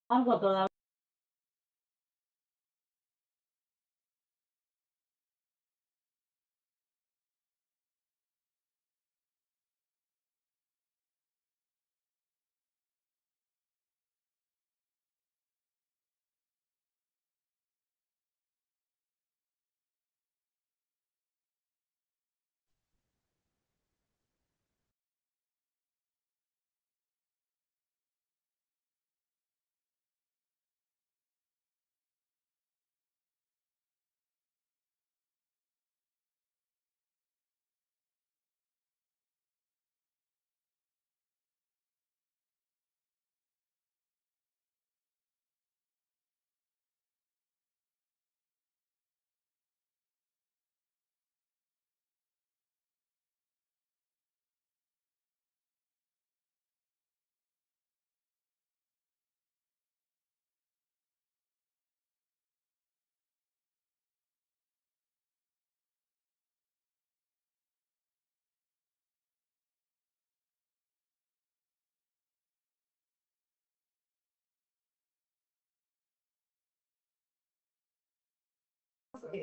Algo todavía.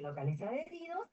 Localizar heridos.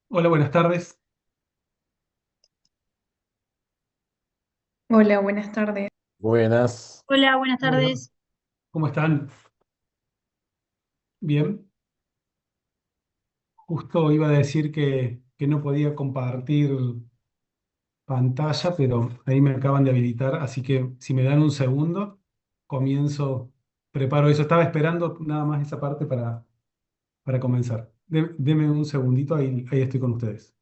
Hola, buenas tardes. Hola, buenas tardes. Buenas. Hola, buenas Hola, tardes. ¿cómo están? Bien. Justo iba a decir que no podía compartir pantalla, pero ahí me acaban de habilitar, así que si me dan un segundo, comienzo, preparo eso. Estaba esperando nada más esa parte para comenzar. Deme un segundito, ahí estoy con ustedes.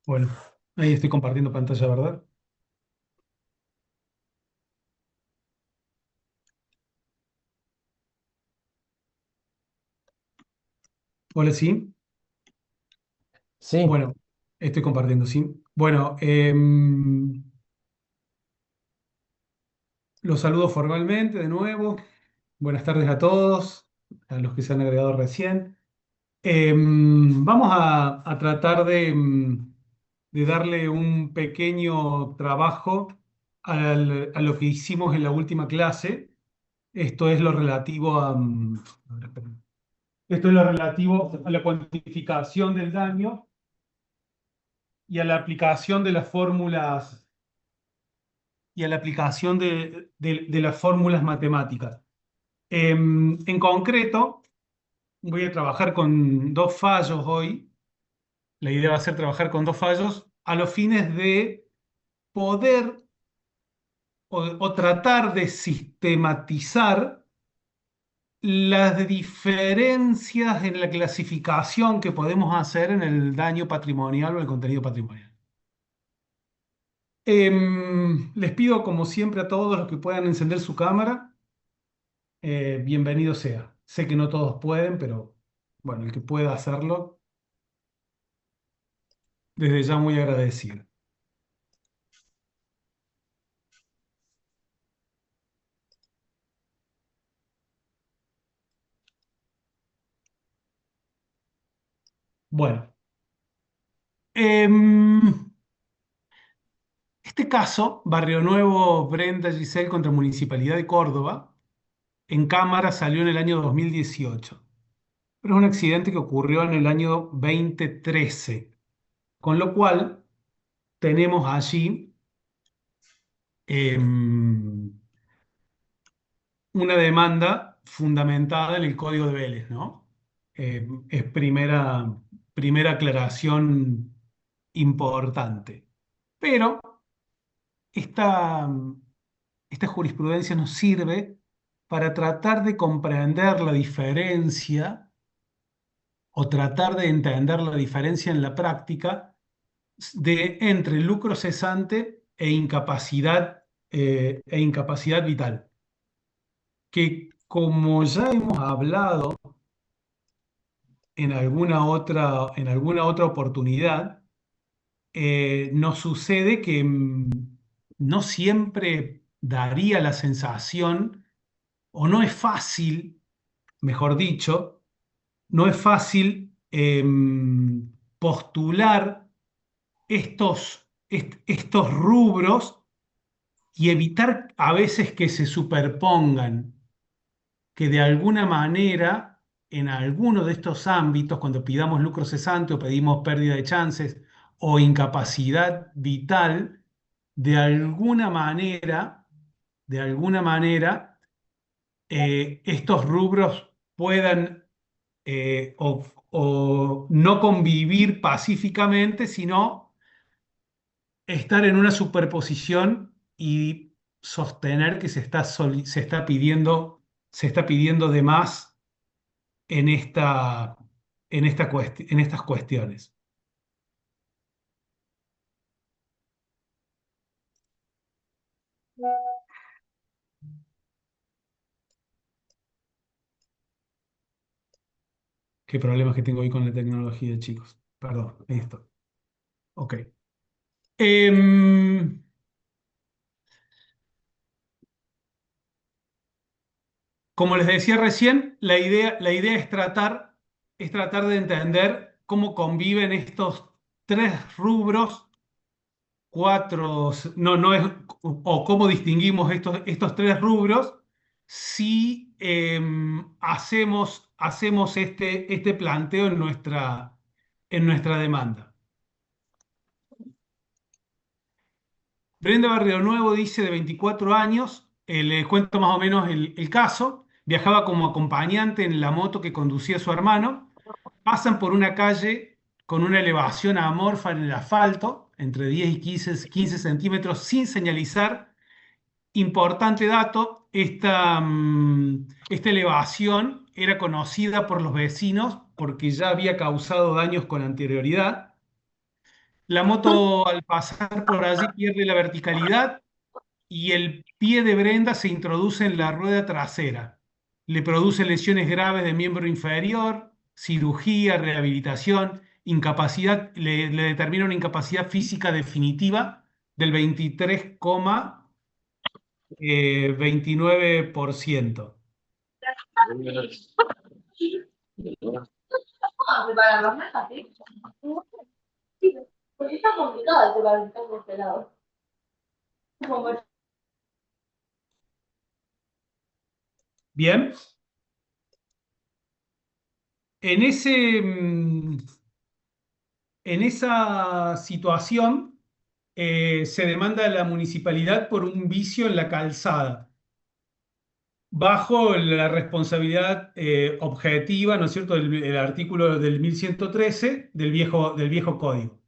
Bueno, ahí estoy compartiendo pantalla, ¿verdad? Hola, sí. Sí, Bueno, estoy compartiendo, sí. Bueno, los saludo formalmente de nuevo. Buenas tardes a todos, a los que se han agregado recién. Vamos a tratar de darle un pequeño trabajo a lo que hicimos en la última clase. Esto es lo relativo a ver, esperen. Esto es lo relativo a la cuantificación del daño y a la aplicación de las fórmulas y a la aplicación de las fórmulas matemáticas. En concreto, voy a trabajar con dos fallos hoy. La idea va a ser trabajar con dos fallos a los fines de poder o tratar de sistematizar las diferencias en la clasificación que podemos hacer en el daño patrimonial o el contenido patrimonial. Les pido, como siempre, a todos los que puedan encender su cámara, bienvenido sea. Sé que no todos pueden, pero bueno, el que pueda hacerlo, desde ya muy agradecido. Bueno, em, este caso, Barrio Nuevo, Brenda Giselle contra Municipalidad de Córdoba, en cámara salió en el año 2018, pero es un accidente que ocurrió en el año 2013, con lo cual tenemos allí em, una demanda fundamentada en el Código de Vélez, ¿no? Es primera aclaración importante. Pero esta, esta jurisprudencia nos sirve para tratar de comprender la diferencia o tratar de entender la diferencia en la práctica entre lucro cesante e incapacidad vital, que como ya hemos hablado en alguna otra oportunidad, nos sucede que no siempre daría la sensación, o no es fácil, mejor dicho, no es fácil postular estos rubros y evitar a veces que se superpongan, que de alguna manera, en alguno de estos ámbitos, cuando pidamos lucro cesante o pedimos pérdida de chances o incapacidad vital, de alguna manera, de alguna manera, estos rubros puedan o no convivir pacíficamente, sino estar en una superposición y sostener que se está pidiendo de más en en estas cuestiones. Qué problemas que tengo hoy con la tecnología, chicos. Perdón, esto. Ok. Em, Como les decía recién, la idea es tratar de entender cómo conviven estos tres rubros, no es, o cómo distinguimos estos tres rubros si hacemos este planteo en nuestra demanda. Brenda Barrio Nuevo dice de 24 años, le cuento más o menos el caso, viajaba como acompañante en la moto que conducía su hermano, pasan por una calle con una elevación amorfa en el asfalto, entre 10 y 15 centímetros, sin señalizar. Importante dato, esta elevación era conocida por los vecinos porque ya había causado daños con anterioridad. La moto al pasar por allí pierde la verticalidad y el pie de Brenda se introduce en la rueda trasera. Le produce lesiones graves de miembro inferior, cirugía, rehabilitación, incapacidad, le determina una incapacidad física definitiva del 23,29%. Para los metas, ¿sí? Sí, porque está complicado el tema del tango pelado. Bien, en en esa situación se demanda a la municipalidad por un vicio en la calzada, bajo la responsabilidad objetiva, ¿no es cierto?, el artículo del 1113 del viejo código.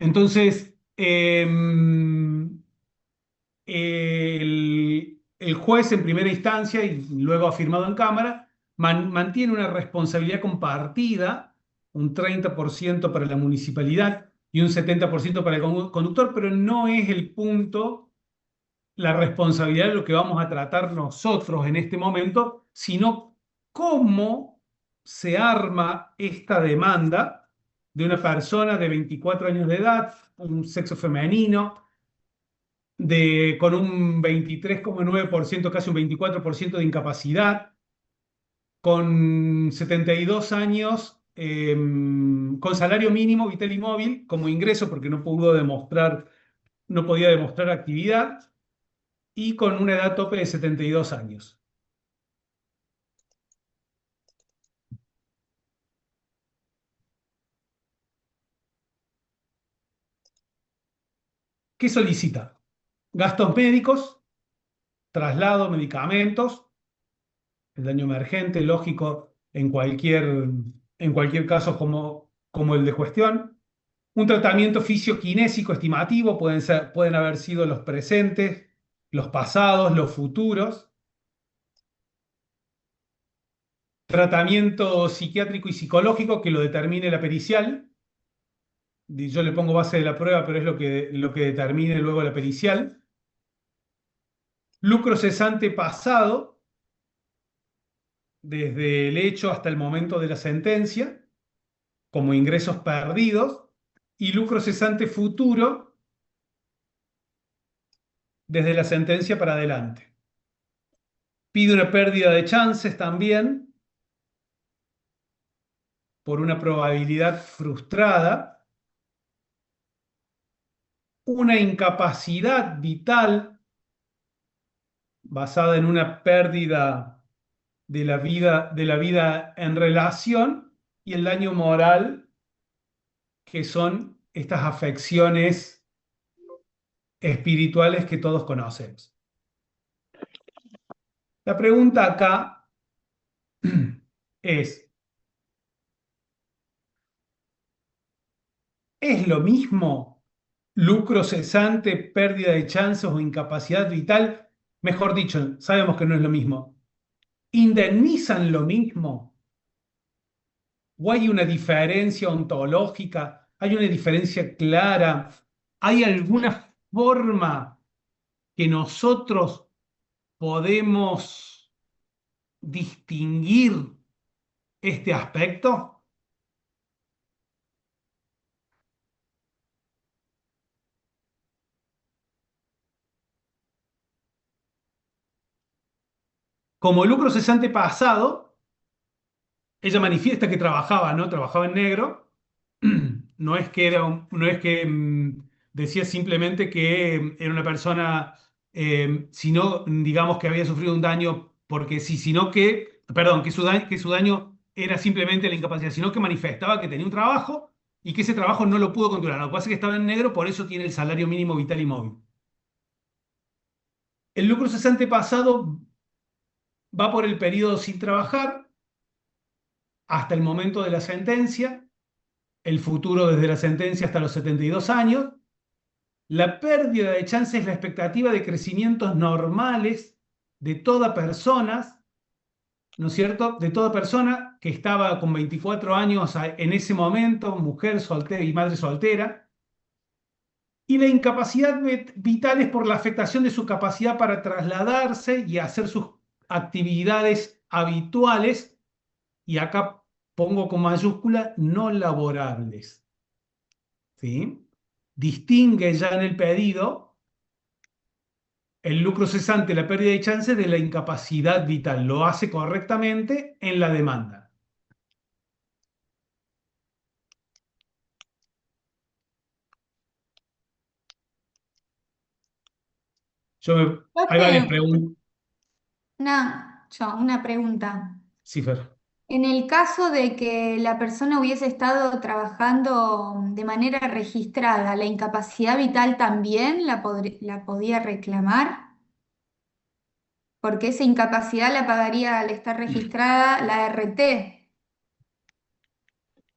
Entonces, el juez en primera instancia y luego afirmado en Cámara mantiene una responsabilidad compartida, un 30% para la municipalidad y un 70% para el conductor, pero no es el punto, la responsabilidad de lo que vamos a tratar nosotros en este momento, sino cómo se arma esta demanda de una persona de 24 años de edad, un sexo femenino, con un 23,9%, casi un 24% de incapacidad, con 72 años, con salario mínimo vital y móvil como ingreso, porque no podía demostrar actividad, y con una edad tope de 72 años. ¿Qué solicita? Gastos médicos, traslado, medicamentos, el daño emergente, lógico, en cualquier caso como el de cuestión. Un tratamiento fisioquinésico estimativo, pueden haber sido los presentes, los pasados, los futuros. Tratamiento psiquiátrico y psicológico que lo determine la pericial. Yo le pongo base de la prueba, pero es lo que determine luego la pericial. Lucro cesante pasado, desde el hecho hasta el momento de la sentencia, como ingresos perdidos. Y lucro cesante futuro, desde la sentencia para adelante. Pide una pérdida de chances también por una probabilidad frustrada, una incapacidad vital basada en una pérdida de la vida en relación, y el daño moral, que son estas afecciones espirituales que todos conocemos. La pregunta acá ¿es lo mismo lucro cesante, pérdida de chances o incapacidad vital? Mejor dicho, sabemos que no es lo mismo. ¿Indemnizan lo mismo? ¿O hay una diferencia ontológica? ¿Hay una diferencia clara? ¿Hay alguna forma que nosotros podemos distinguir este aspecto? Como lucro cesante pasado, ella manifiesta que trabajaba, ¿no? Trabajaba en negro. No es que no es que decía simplemente que era una persona, sino digamos que había sufrido un daño porque sí, sino que, perdón, que su daño era simplemente la incapacidad, sino que manifestaba que tenía un trabajo y que ese trabajo no lo pudo continuar. Lo que pasa es que estaba en negro, por eso tiene el salario mínimo vital y móvil. El lucro cesante pasado va por el periodo sin trabajar hasta el momento de la sentencia, el futuro desde la sentencia hasta los 72 años. La pérdida de chance es la expectativa de crecimientos normales de toda persona ¿no es cierto?, de toda persona que estaba con 24 años en ese momento, mujer soltera y madre soltera. Y la incapacidad vital es por la afectación de su capacidad para trasladarse y hacer sus actividades habituales, y acá pongo con mayúscula, no laborables. ¿Sí? Distingue ya en el pedido el lucro cesante, la pérdida de chance de la incapacidad vital. Lo hace correctamente en la demanda. Hay varias Profe, preguntas. una pregunta. Sí, Fer. En el caso de que la persona hubiese estado trabajando de manera registrada, ¿la incapacidad vital también la podía reclamar? Porque esa incapacidad la pagaría al estar registrada la RT.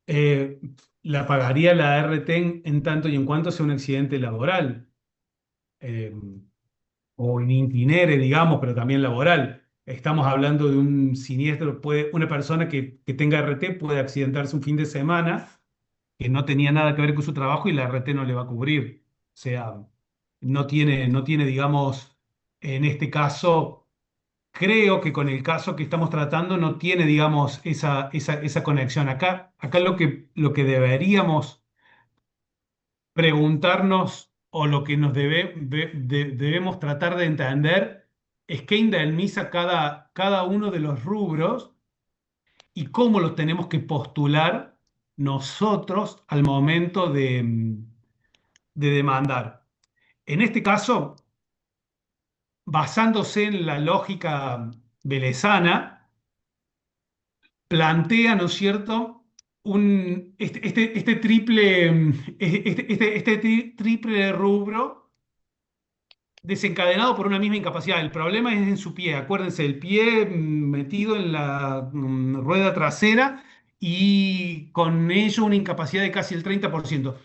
Eh, la pagaría la RT en tanto y en cuanto sea un accidente laboral. Eh, o in itinere, digamos, pero también laboral. Estamos hablando de un siniestro, una persona que tenga RT puede accidentarse un fin de semana que no tenía nada que ver con su trabajo y la RT no le va a cubrir. O sea, no tiene, digamos, en este caso, creo que con el caso que estamos tratando no tiene, digamos, esa conexión. Acá lo que deberíamos preguntarnos, o lo que nos debemos tratar de entender, es qué indemniza cada uno de los rubros y cómo los tenemos que postular nosotros al momento de demandar. En este caso, basándose en la lógica velezana, plantea, ¿no es cierto?, este triple rubro desencadenado por una misma incapacidad. El problema es en su pie. Acuérdense, el pie metido en la rueda trasera y con ello una incapacidad de casi el 30%.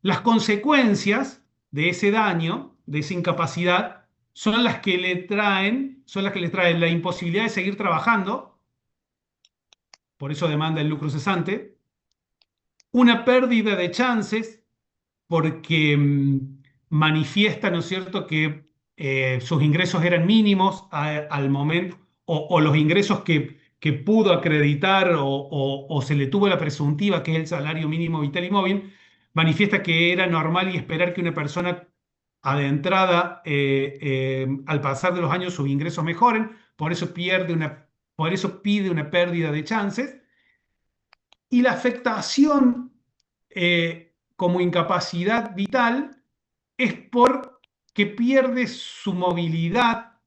Las consecuencias de ese daño, de esa incapacidad, son las que le traen la imposibilidad de seguir trabajando, por eso demanda el lucro cesante, una pérdida de chances porque manifiesta, ¿no es cierto?, que sus ingresos eran mínimos al momento, o los ingresos que pudo acreditar o se le tuvo la presuntiva, que es el salario mínimo vital y móvil, manifiesta que era normal y esperar que una persona adentrada, al pasar de los años, sus ingresos mejoren, por eso pide una pérdida de chances. Y la afectación como incapacidad vital es porque pierde su movilidad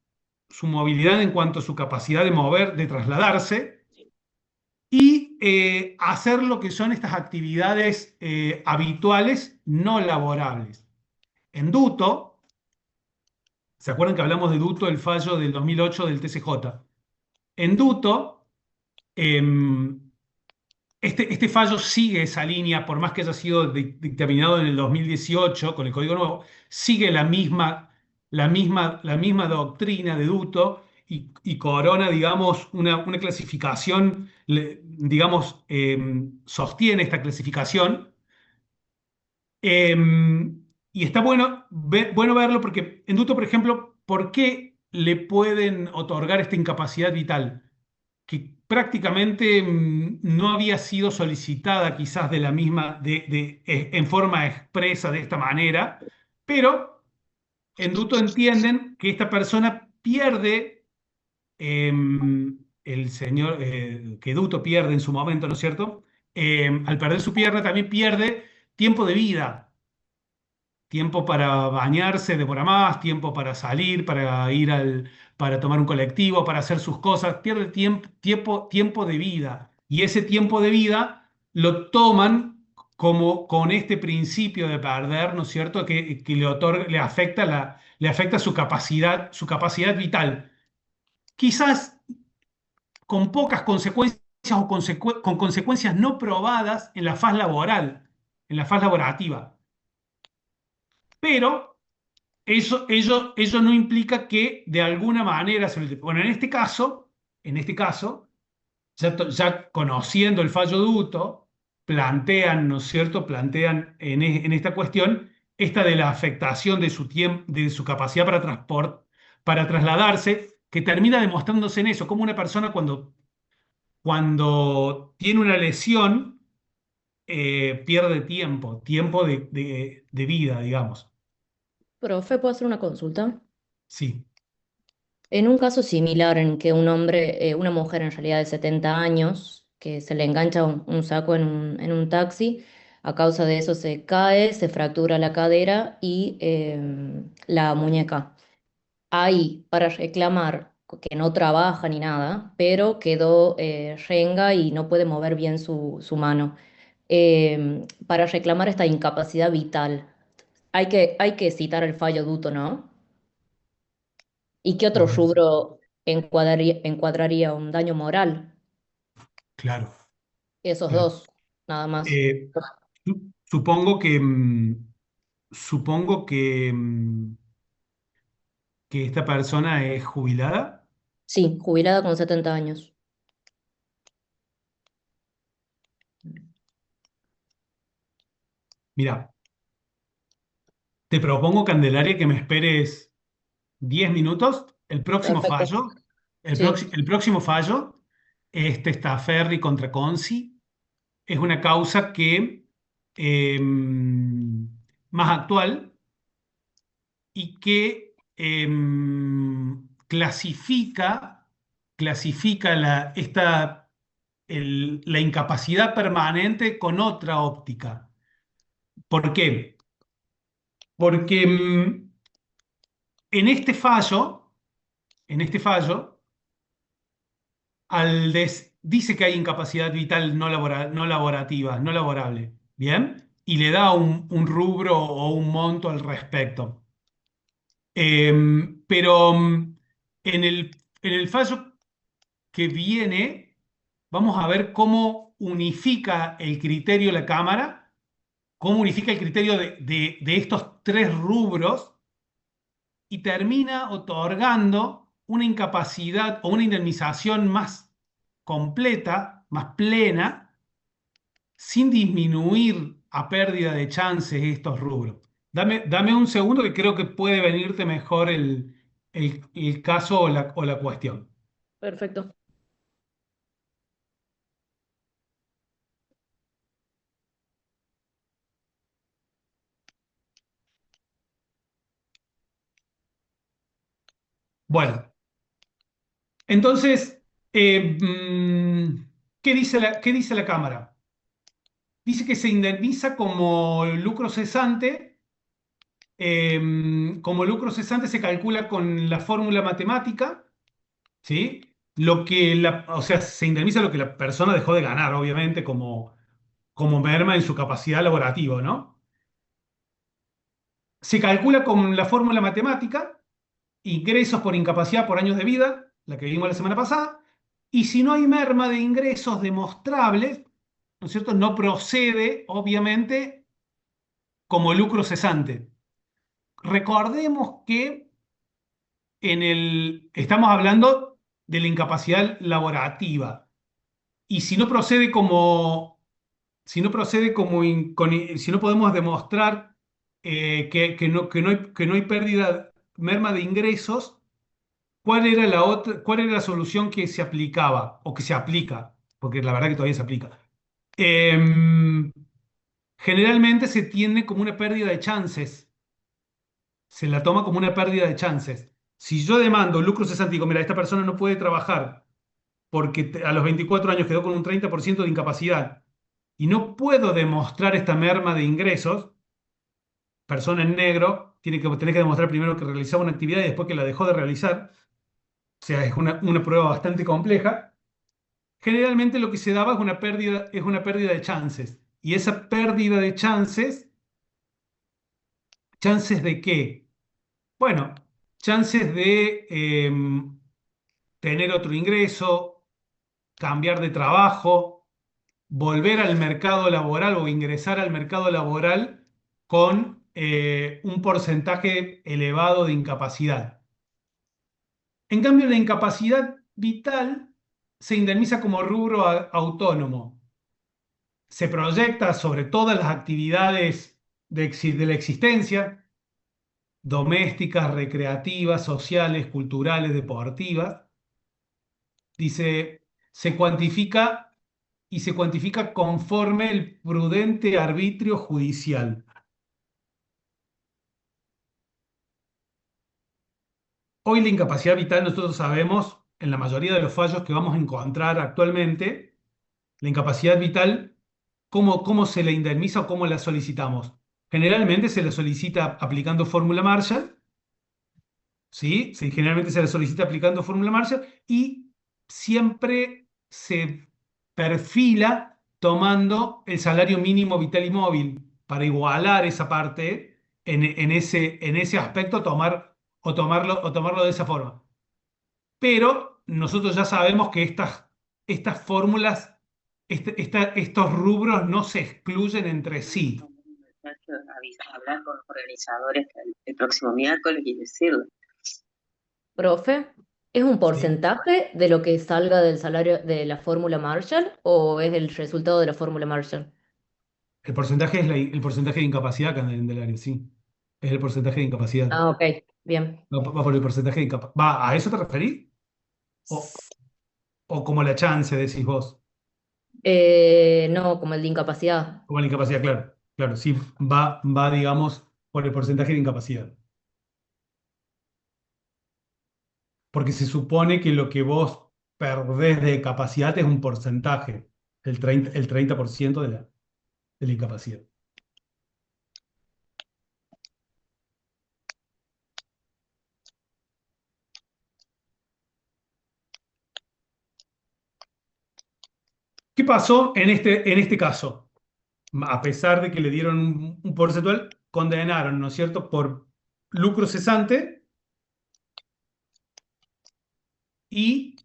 en cuanto a su capacidad de mover, de trasladarse y hacer lo que son estas actividades habituales no laborables. En Duto, ¿se acuerdan que hablamos de Duto, el fallo del 2008 del TCJ? En Duto, este fallo sigue esa línea, por más que haya sido dictaminado en el 2018 con el Código Nuevo, sigue la misma doctrina de Duto y corona, digamos, una clasificación, digamos, sostiene esta clasificación. Y está bueno verlo porque en Duto, por ejemplo, ¿por qué le pueden otorgar esta incapacidad vital? Que prácticamente no había sido solicitada quizás de la misma, en forma expresa de esta manera, pero en Duto entienden que esta persona pierde, que Duto pierde en su momento, ¿no es cierto? Al perder su pierna también pierde tiempo de vida. Tiempo para bañarse demora más, tiempo para salir, para tomar un colectivo, para hacer sus cosas, pierde tiempo de vida. Y ese tiempo de vida lo toman como con este principio de perder, ¿no es cierto?, que le afecta su capacidad vital. Quizás con pocas consecuencias o con consecuencias no probadas en la faz laboral, en la faz laborativa. Pero eso no implica que de alguna manera, bueno, en este caso, ya conociendo el fallo duto, plantean, ¿no es cierto? Plantean en esta cuestión esta de la afectación de su tiempo, de su capacidad para trasladarse, que termina demostrándose en eso, como una persona cuando tiene una lesión pierde tiempo de vida, digamos. Profe, ¿puedo hacer una consulta? Sí, En un caso similar en que un hombre, una mujer en realidad de 70 años, que se le engancha un saco en un taxi, a causa de eso se cae, se fractura la cadera y la muñeca. Ahí, para reclamar que no trabaja ni nada, pero quedó renga y no puede mover bien su mano. Para reclamar esta incapacidad vital, hay que citar el fallo duto, ¿no? ¿Y qué otro correcto, rubro encuadraría un daño moral? claro, Esos claro. dos, nada más. Eh, supongo supongo que esta persona es jubilada. Sí, jubilada con 70 años. Mira, te propongo, Candelaria, que me esperes 10 minutos. El próximo Perfecto. fallo, Sí, el próximo fallo, este está Ferri contra Consi. Es una causa que más actual y que clasifica la incapacidad permanente con otra óptica. ¿Por qué? Porque en este fallo, en este fallo, dice que hay incapacidad vital no laborativa, no laborable, ¿bien? Y le da un rubro o un monto al respecto. Pero en el fallo que viene, vamos a ver cómo unifica el criterio la Cámara, cómo unifica el criterio de estos tres rubros y termina otorgando una incapacidad o una indemnización más completa, más plena, sin disminuir a pérdida de chances estos rubros. Dame un segundo que creo que puede venirte mejor el caso o la cuestión. perfecto. Bueno, entonces, qué dice la Cámara? Dice que se indemniza como lucro cesante se calcula con la fórmula matemática, ¿sí? O sea, se indemniza lo que la persona dejó de ganar, obviamente, como merma en su capacidad laborativa, ¿no? Se calcula con la fórmula matemática, ingresos por incapacidad por años de vida, la que vimos la semana pasada, y si no hay merma de ingresos demostrables, ¿no es cierto? No procede, obviamente, como lucro cesante. Recordemos que estamos hablando de la incapacidad laborativa. Y si no podemos demostrar que no hay merma de ingresos, ¿cuál era la solución que se aplicaba o que se aplica? Porque la verdad que todavía se aplica. Em, Generalmente se tiene como una pérdida de chances, se la toma como una pérdida de chances. Si yo demando lucro cesante y digo, mira, esta persona no puede trabajar porque a los 24 años quedó con un 30% de incapacidad y no puedo demostrar esta merma de ingresos, persona en negro, tenés que demostrar primero que realizaba una actividad y después que la dejó de realizar, o sea, es una prueba bastante compleja. Generalmente lo que se daba es una pérdida de chances. Y esa pérdida de chances, ¿chances de qué? Bueno, chances de tener otro ingreso, cambiar de trabajo, volver al mercado laboral o ingresar al mercado laboral con un porcentaje elevado de incapacidad. En cambio, la incapacidad vital se indemniza como rubro autónomo. Se proyecta sobre todas las actividades de la existencia, domésticas, recreativas, sociales, culturales, deportivas. Dice, se cuantifica y se cuantifica conforme el prudente arbitrio judicial. Hoy la incapacidad vital, nosotros sabemos, en la mayoría de los fallos que vamos a encontrar actualmente, la incapacidad vital, ¿cómo se la indemniza o cómo la solicitamos? Generalmente se la solicita aplicando fórmula Marshall, ¿sí? Generalmente se la solicita aplicando fórmula Marshall y siempre se perfila tomando el salario mínimo vital y móvil para igualar esa parte en ese aspecto, tomarlo de esa forma. Pero nosotros ya sabemos que estas fórmulas, estos rubros no se excluyen entre sí. Hablar con los organizadores el próximo miércoles y decirlo. Profe, ¿es un Sí. porcentaje de lo que salga del salario de la fórmula Marshall o es el resultado de la fórmula Marshall? El porcentaje es el porcentaje de incapacidad del área, sí. Es el porcentaje de incapacidad. Ah, ok, bien. Va por el porcentaje de incapacidad. ¿Va, a eso te referís? ¿O como la chance, decís vos? No, como el de incapacidad. Como la incapacidad, claro. Claro, sí, va, digamos, por el porcentaje de incapacidad. Porque se supone que lo que vos perdés de capacidad es un porcentaje, el 30% de la incapacidad. ¿Qué pasó en este caso? A pesar de que le dieron un porcentual, condenaron, ¿no es cierto?, por lucro cesante y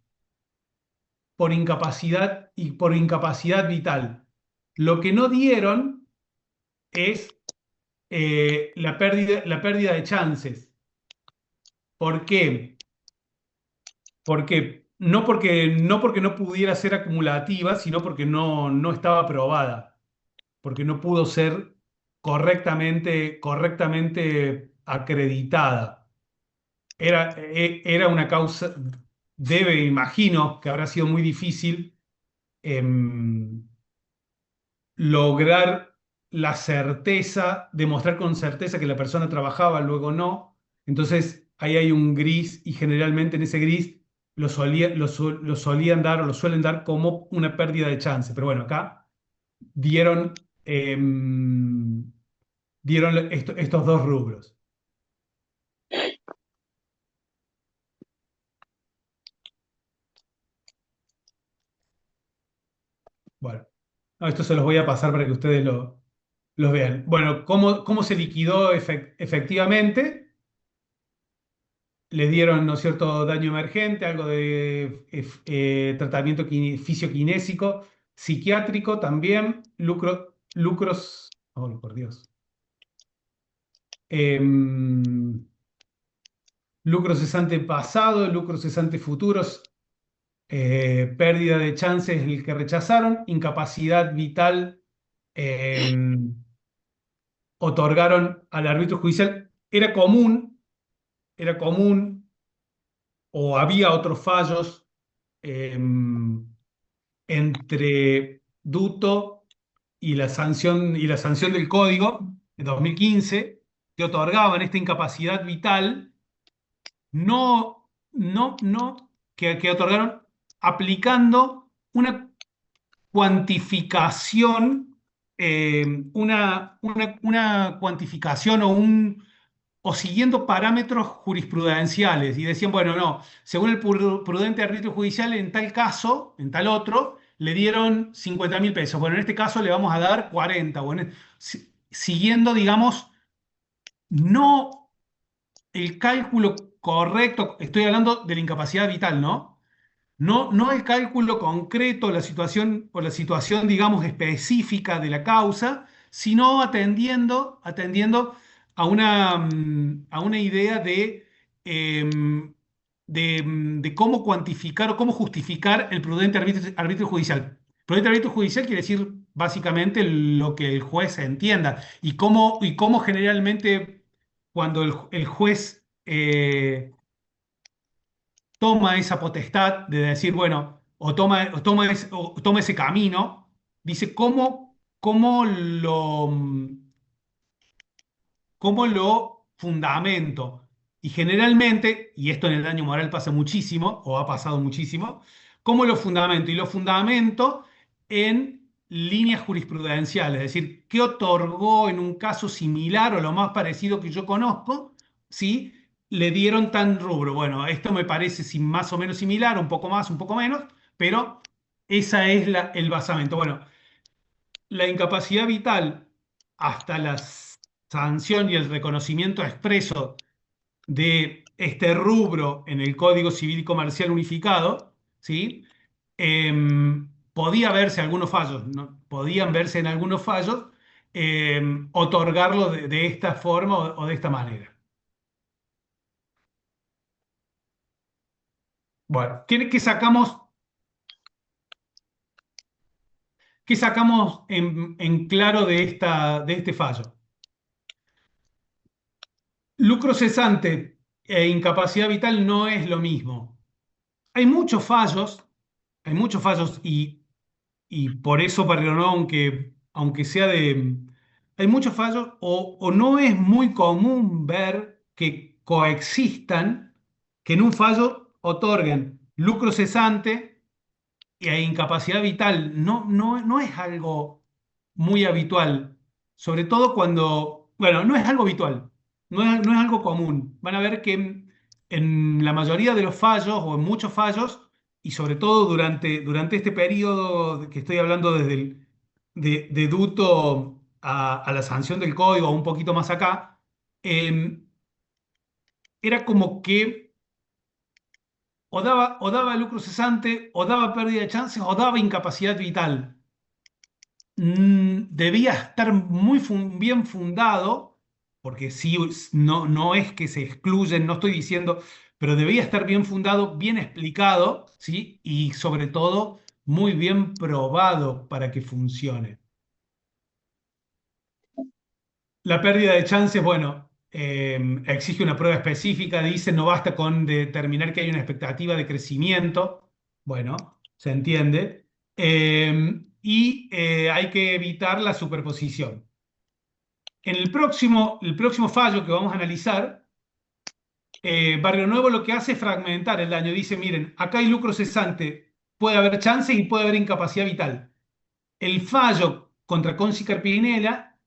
por incapacidad vital. Lo que no dieron es la pérdida de chances. ¿Por qué? No porque no pudiera ser acumulativa, sino porque no estaba aprobada, porque no pudo ser correctamente acreditada. Era una causa, imagino que habrá sido muy difícil lograr la certeza, demostrar con certeza que la persona trabajaba, luego no. Entonces ahí hay un gris y generalmente en ese gris lo solían dar o lo suelen dar como una pérdida de chance. Pero bueno, acá dieron, dieron estos dos rubros. Bueno, no, esto se los voy a pasar para que ustedes los vean. Bueno, ¿cómo se liquidó efectivamente? Le dieron, ¿no es cierto?, daño emergente, algo de tratamiento fisioquinésico, psiquiátrico también, lucros, oh, por Dios. Lucro cesante pasado, lucro cesante futuros, pérdida de chances el que rechazaron, incapacidad vital otorgaron al árbitro judicial. Era común o había otros fallos entre Duto y la sanción del Código de 2015 que otorgaban esta incapacidad vital, que otorgaron aplicando una cuantificación, una cuantificación o siguiendo parámetros jurisprudenciales y decían, bueno, no, según el prudente arbitrio judicial, en tal caso, en tal otro, le dieron 50.000 pesos. Bueno, en este caso le vamos a dar 40. Bueno, siguiendo, digamos, no el cálculo correcto, estoy hablando de la incapacidad vital, ¿no? No el cálculo concreto, la situación, digamos, específica de la causa, sino atendiendo a una idea de de cómo cuantificar o cómo justificar el prudente arbitrio judicial. Prudente arbitrio judicial quiere decir básicamente lo que el juez entienda y cómo generalmente cuando el juez toma esa potestad de decir, bueno, o toma ese camino, dice cómo lo fundamento. Y generalmente, y esto en el daño moral pasa muchísimo, o ha pasado muchísimo, ¿cómo lo fundamento? Y lo fundamento en líneas jurisprudenciales, es decir, ¿qué otorgó en un caso similar o lo más parecido que yo conozco? ¿Sí? Le dieron tan rubro. Bueno, esto me parece más o menos similar, un poco más, un poco menos, pero esa es el basamento. Bueno, la incapacidad vital hasta la sanción y el reconocimiento expreso de este rubro en el Código Civil y Comercial Unificado, ¿sí? Podía verse algunos fallos, ¿no? Podían verse en algunos fallos otorgarlo de esta forma o de esta manera. Bueno, ¿qué sacamos en claro de este fallo? Lucro cesante e incapacidad vital no es lo mismo. Hay muchos fallos, hay muchos fallos y por eso Barrio Nuevo, aunque sea de... Hay muchos fallos o no es muy común ver que coexistan, que en un fallo otorguen lucro cesante e incapacidad vital. No, no, no es algo muy habitual, sobre todo cuando, bueno, no es algo habitual, no es algo común. Van a ver que en la mayoría de los fallos o en muchos fallos, y sobre todo durante este periodo que estoy hablando desde de duto a la sanción del código, un poquito más acá, eh, era como que o daba lucro cesante, o daba pérdida de chances, o daba incapacidad vital. Debía estar muy bien fundado, porque sí, no, no es que se excluyen, no estoy diciendo, pero debía estar bien fundado, bien explicado, ¿sí? Y sobre todo muy bien probado para que funcione. La pérdida de chances, bueno, exige una prueba específica, dice no basta con determinar que hay una expectativa de crecimiento, bueno, se entiende, y hay que evitar la superposición. En el próximo fallo que vamos a analizar, Barrio Nuevo lo que hace es fragmentar el daño. Dice, miren, acá hay lucro cesante, puede haber chances y puede haber incapacidad vital. El fallo contra Conci Carpinela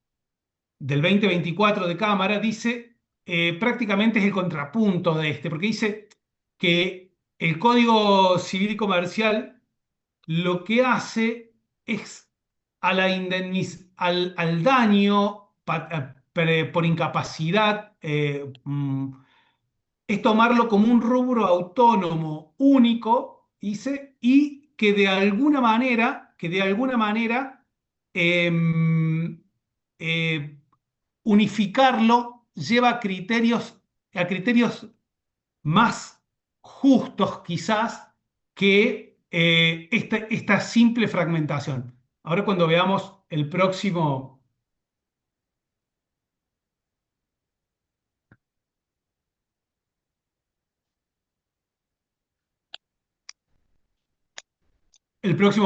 del 2024 de Cámara dice, prácticamente es el contrapunto de este, porque dice que el Código Civil y Comercial lo que hace es al daño por incapacidad, es tomarlo como un rubro autónomo único, dice, y que de alguna manera em, eh, unificarlo lleva a criterios más justos quizás que esta simple fragmentación. Ahora cuando veamos el próximo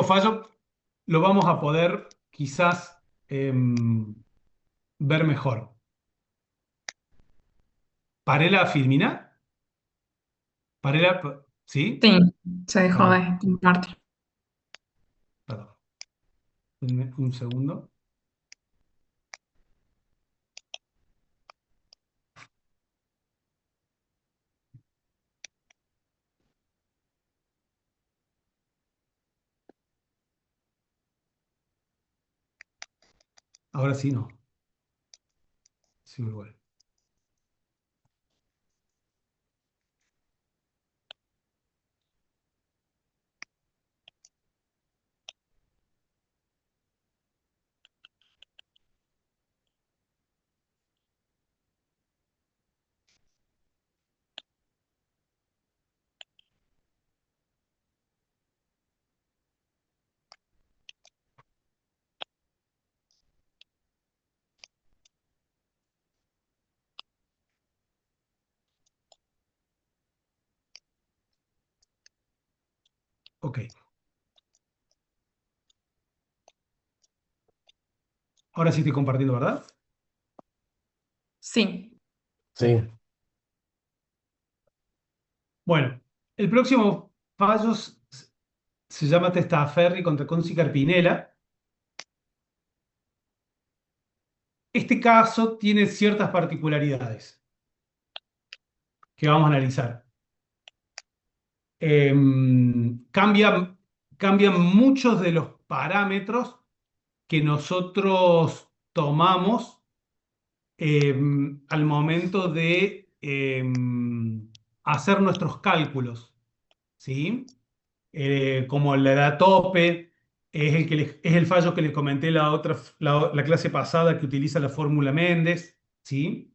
fallo, lo vamos a poder quizás ver mejor. ¿Parela Filmina? ¿Parela? ¿Sí? Sí, se dejó Bueno, de compartir. perdón. Un segundo. Ahora sí, no. Sí, igual. Ok. Ahora sí estoy compartiendo, ¿verdad? Sí. Sí. Bueno, el próximo fallo se llama Testaferri contra Conci Carpinella. Este caso tiene ciertas particularidades que vamos a analizar. Cambian muchos de los parámetros que nosotros tomamos al momento de hacer nuestros cálculos, ¿sí? Como la edad tope, es el fallo que les comenté la clase pasada que utiliza la fórmula Méndez, ¿sí?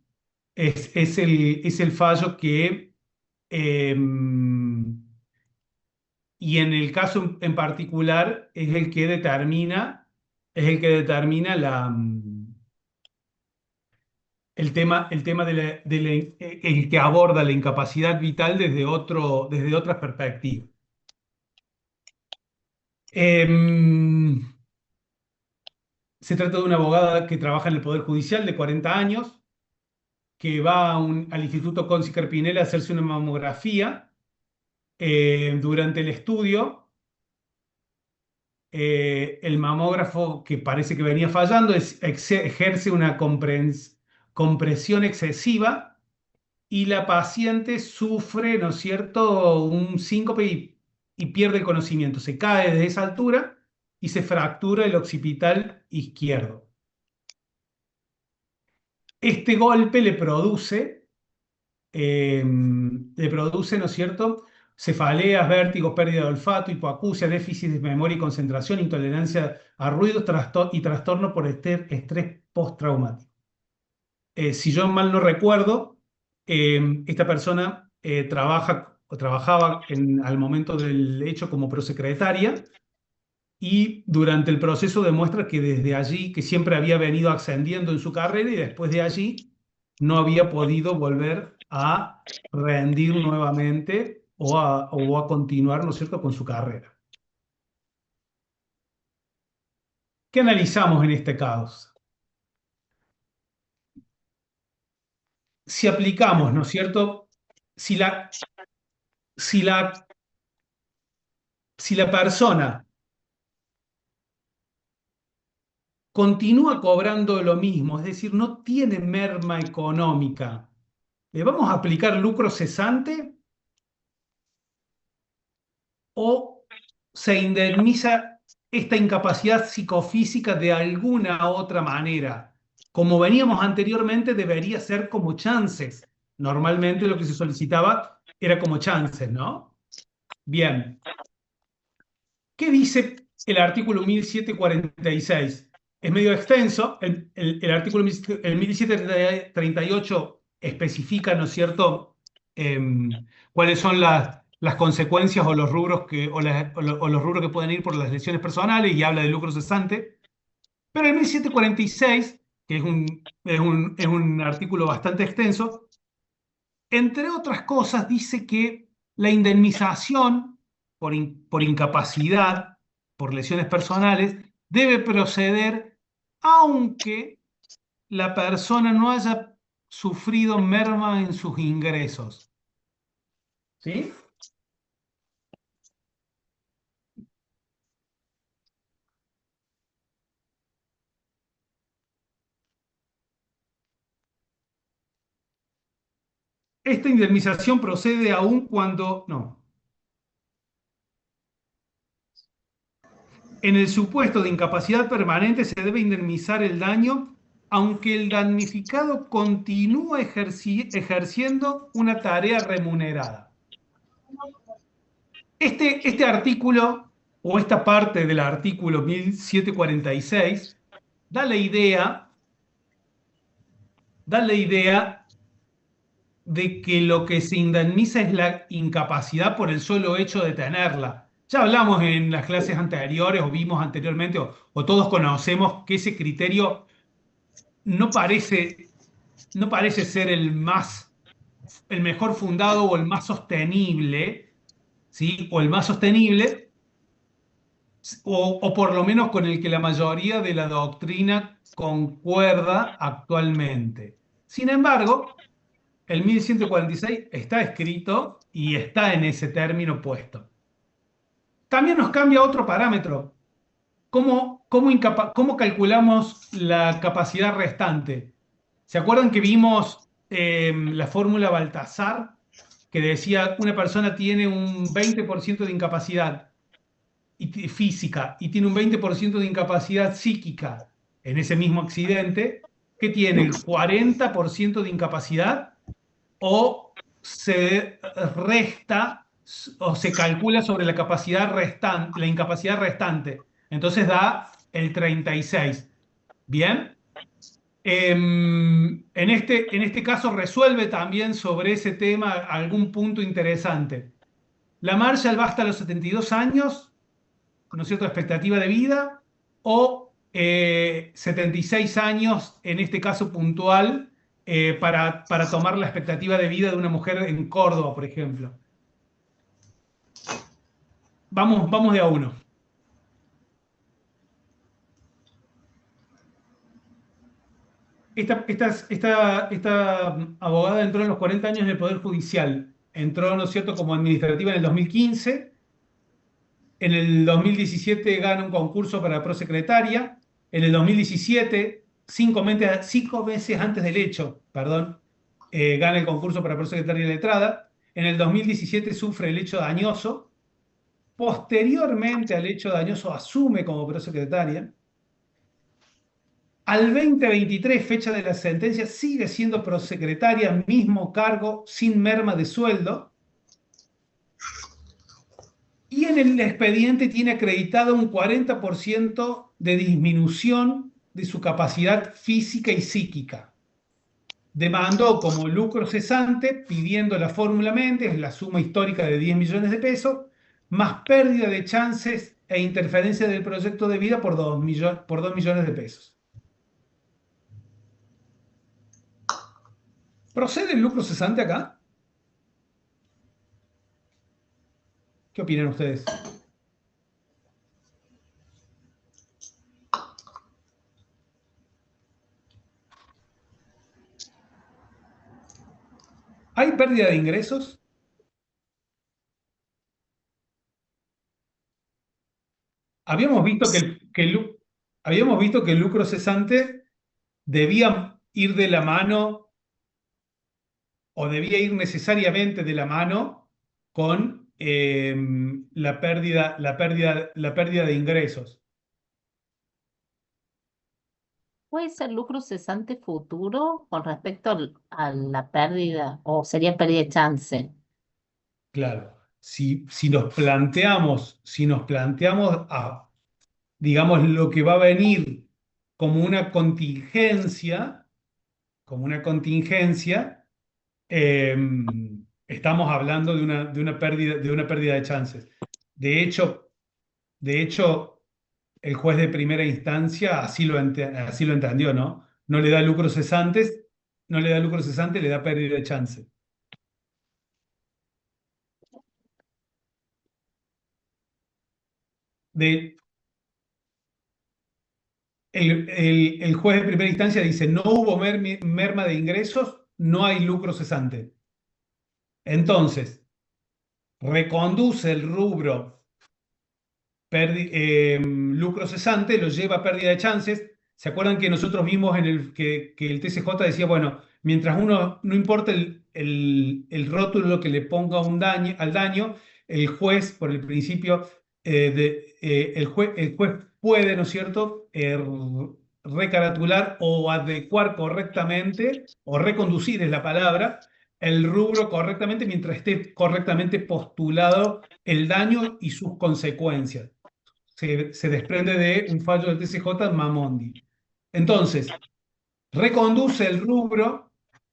Es el fallo que, eh, y en el caso en particular, es el que determina el tema el que aborda la incapacidad vital desde otra perspectiva. Em, Se trata de una abogada que trabaja en el Poder Judicial de 40 años, que va al Instituto Conci Carpinella a hacerse una mamografía. Durante el estudio, el mamógrafo que parece que venía fallando ejerce una compresión excesiva y la paciente sufre, ¿no es cierto?, un síncope y pierde el conocimiento. Se cae desde esa altura y se fractura el occipital izquierdo. Este golpe le produce, ¿no es cierto?, cefaleas, vértigos, pérdida de olfato, hipoacusia, déficit de memoria y concentración, intolerancia a ruidos y trastorno por estrés postraumático. Si yo mal no recuerdo, esta persona trabajaba al momento del hecho como prosecretaria y durante el proceso demuestra que desde allí, que siempre había venido ascendiendo en su carrera y después de allí no había podido volver a rendir nuevamente o a continuar, ¿no es cierto?, con su carrera. ¿Qué analizamos en este caso? Si aplicamos, ¿no es cierto? Si la, si la, si la persona continúa cobrando lo mismo, es decir, no tiene merma económica, ¿le vamos a aplicar lucro cesante o se indemniza esta incapacidad psicofísica de alguna otra manera? Como veníamos anteriormente, debería ser como chances. Normalmente lo que se solicitaba era como chances, ¿no? Bien. ¿Qué dice el artículo 1746? Es medio extenso. El artículo 1738 especifica, ¿no es cierto?, cuáles son las consecuencias o los rubros o los rubros que pueden ir por las lesiones personales y habla de lucro cesante. Pero el 1746, que es un artículo bastante extenso, entre otras cosas dice que la indemnización por incapacidad, por lesiones personales, debe proceder aunque la persona no haya sufrido merma en sus ingresos. ¿Sí? Esta indemnización procede aún cuando... No. En el supuesto de incapacidad permanente se debe indemnizar el daño aunque el damnificado continúe ejerciendo una tarea remunerada. Este artículo, o esta parte del artículo 1746, da la idea de que lo que se indemniza es la incapacidad por el solo hecho de tenerla. Ya hablamos en las clases anteriores, o vimos anteriormente, o todos conocemos que ese criterio no parece ser el mejor fundado o el más sostenible, ¿sí? O el más sostenible, o por lo menos con el que la mayoría de la doctrina concuerda actualmente. Sin embargo, el 1146 está escrito y está en ese término puesto. También nos cambia otro parámetro. ¿Cómo calculamos la capacidad restante? ¿Se acuerdan que vimos la fórmula Baltasar que decía una persona tiene un 20% de incapacidad física y tiene un 20% de incapacidad psíquica en ese mismo accidente? ¿Qué tiene? ¿El 40% de incapacidad o se resta o se calcula sobre la capacidad restante, la incapacidad restante? Entonces da el 36. ¿Bien? En este caso resuelve también sobre ese tema algún punto interesante. La Marshall va hasta los 72 años, ¿no es cierto?, expectativa de vida, o 76 años, en este caso puntual, para tomar la expectativa de vida de una mujer en Córdoba, por ejemplo. Vamos de a uno. Esta abogada entró en los 40 años en el Poder Judicial. Entró, ¿no es cierto?, como administrativa en el 2015. En el 2017 gana un concurso para prosecretaria. En el 2017, 5 meses antes del hecho, perdón, gana el concurso para prosecretaria letrada. En el 2017 sufre el hecho dañoso. Posteriormente al hecho dañoso asume como prosecretaria. Al 2023, fecha de la sentencia, sigue siendo prosecretaria, mismo cargo, sin merma de sueldo. Y en el expediente tiene acreditado un 40% de disminución de su capacidad física y psíquica. Demandó como lucro cesante, pidiendo la fórmula Méndez, la suma histórica de 10 millones de pesos, más pérdida de chances e interferencia del proyecto de vida por 2 millones de pesos. ¿Procede el lucro cesante acá? ¿Qué opinan ustedes? ¿Hay pérdida de ingresos? Habíamos visto habíamos visto que el lucro cesante debía ir de la mano o debía ir necesariamente de la mano con la pérdida de ingresos. ¿Puede ser lucro cesante futuro con respecto a la pérdida o sería pérdida de chance? Claro, si nos planteamos digamos, lo que va a venir como una contingencia, estamos hablando de una pérdida de chances. De hecho, el juez de primera instancia así lo entendió, ¿no? No le da lucro cesante, le da pérdida de chance. El juez de primera instancia dice, no hubo merma de ingresos, no hay lucro cesante. Entonces, reconduce el rubro lucro cesante, lo lleva a pérdida de chances. ¿Se acuerdan que nosotros vimos que el TCJ decía, bueno, mientras uno no importa el rótulo que le ponga al daño, el juez, por el principio, el juez puede, ¿no es cierto?, recaratular o adecuar correctamente, o reconducir es la palabra, el rubro correctamente mientras esté correctamente postulado el daño y sus consecuencias. Se desprende de un fallo del TCJ Mamondi. Entonces, reconduce el rubro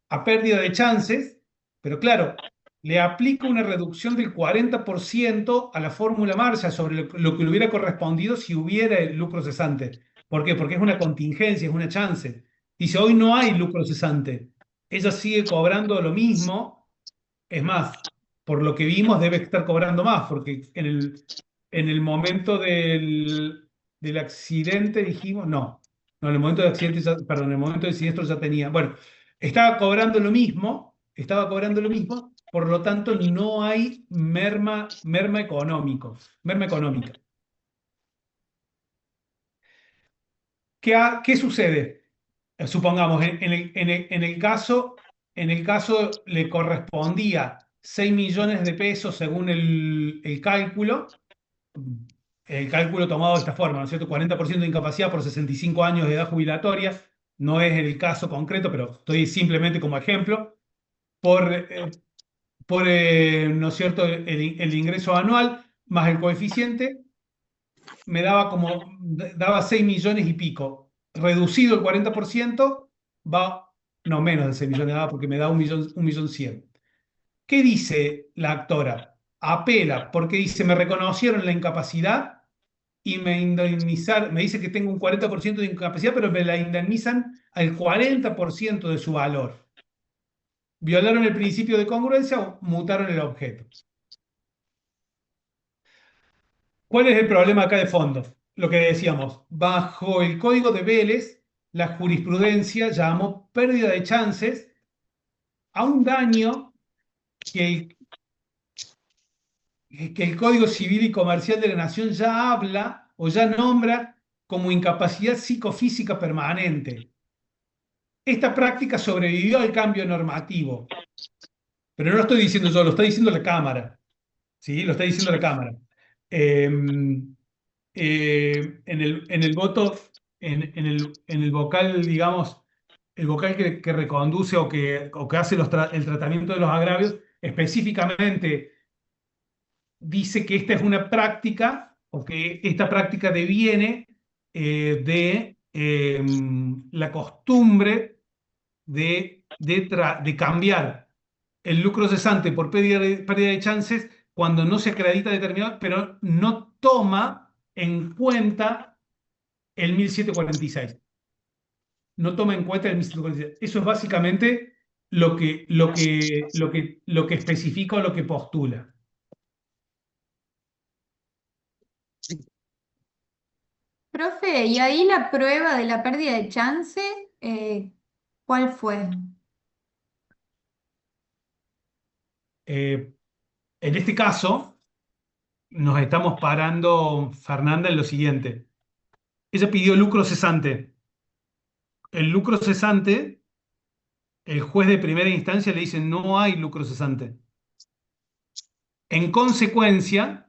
a pérdida de chances, pero claro, le aplica una reducción del 40% a la fórmula Marshall sobre lo que le hubiera correspondido si hubiera el lucro cesante. ¿Por qué? Porque es una contingencia, es una chance. Dice, hoy no hay lucro cesante. Ella sigue cobrando lo mismo. Es más, por lo que vimos, debe estar cobrando más, porque en el momento del accidente dijimos, no, en el momento del accidente, perdón, en el momento del siniestro ya tenía, bueno, estaba cobrando lo mismo, por lo tanto no hay merma económica. ¿Qué sucede? Supongamos, en el caso le correspondía 6 millones de pesos según el cálculo. El cálculo tomado de esta forma, ¿no es cierto? 40% de incapacidad por 65 años de edad jubilatoria. No es el caso concreto, pero estoy simplemente como ejemplo. ¿No es cierto? El ingreso anual más el coeficiente me daba 6 millones y pico. Reducido el 40%, no, menos de 6 millones daba porque me da 1.100.000. ¿Qué dice la actora? Apela porque dice, me reconocieron la incapacidad y me dice que tengo un 40% de incapacidad, pero me la indemnizan al 40% de su valor. Violaron el principio de congruencia o mutaron el objeto. ¿Cuál es el problema acá de fondo? Lo que decíamos, bajo el código de Vélez, la jurisprudencia llamó pérdida de chances a un daño que el Código Civil y Comercial de la Nación ya habla o ya nombra como incapacidad psicofísica permanente. Esta práctica sobrevivió al cambio normativo, pero no lo estoy diciendo yo, lo está diciendo la Cámara. ¿Sí? Lo está diciendo la Cámara. En el voto, en el vocal, digamos, el vocal que reconduce o que hace el tratamiento de los agravios, específicamente dice que esta es una práctica o que esta práctica deviene de la costumbre de cambiar el lucro cesante por pérdida de chances cuando no se acredita determinado, pero no toma en cuenta el 1746. No toma en cuenta el 1746. Eso es básicamente lo que especifica o lo que postula. Profe, y ahí la prueba de la pérdida de chance, ¿cuál fue? En este caso, nos estamos parando, Fernanda, en lo siguiente. Ella pidió lucro cesante. El lucro cesante, el juez de primera instancia le dice no hay lucro cesante. En consecuencia,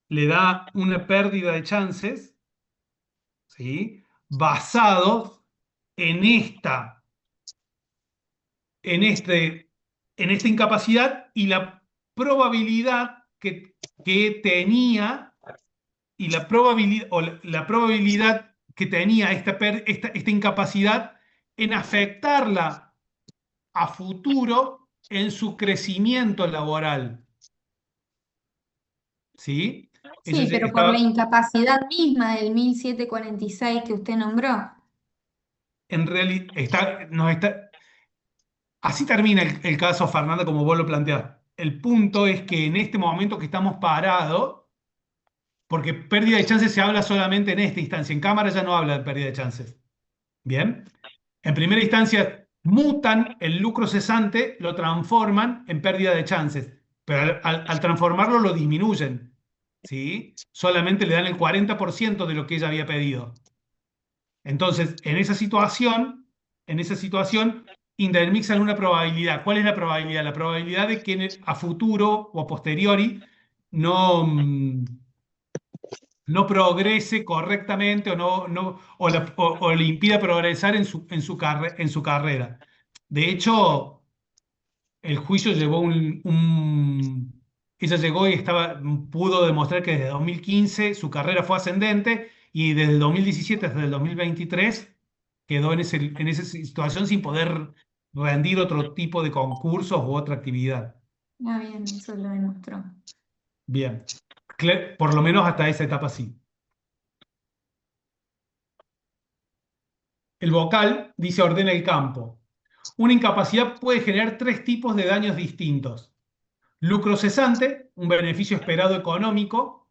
le da una pérdida de chances, ¿sí? Basado en esta incapacidad y la probabilidad que tenía y la probabilidad que tenía esta incapacidad en afectarla a futuro en su crecimiento laboral. ¿Sí? Sí, pero por la incapacidad misma del 1746 que usted nombró. En realidad, así termina el caso, Fernanda, como vos lo planteás. El punto es que en este momento que estamos parados, porque pérdida de chances se habla solamente en esta instancia, en Cámara ya no habla de pérdida de chances. ¿Bien? En primera instancia, mutan el lucro cesante, lo transforman en pérdida de chances, pero al transformarlo lo disminuyen. ¿Sí? Solamente le dan el 40% de lo que ella había pedido. Entonces, en esa situación, indemnizan una probabilidad. ¿Cuál es la probabilidad? La probabilidad de que a futuro o a posteriori no, no progrese correctamente o le impida progresar en su carrera. De hecho, el juicio llevó ella llegó y pudo demostrar que desde 2015 su carrera fue ascendente y desde el 2017 hasta el 2023 quedó en esa situación sin poder rendir otro tipo de concursos u otra actividad. Ah, bien, eso lo demostró. Bien, por lo menos hasta esa etapa sí. El vocal dice ordena el campo. Una incapacidad puede generar 3 tipos de daños distintos. Lucro cesante, un beneficio esperado económico,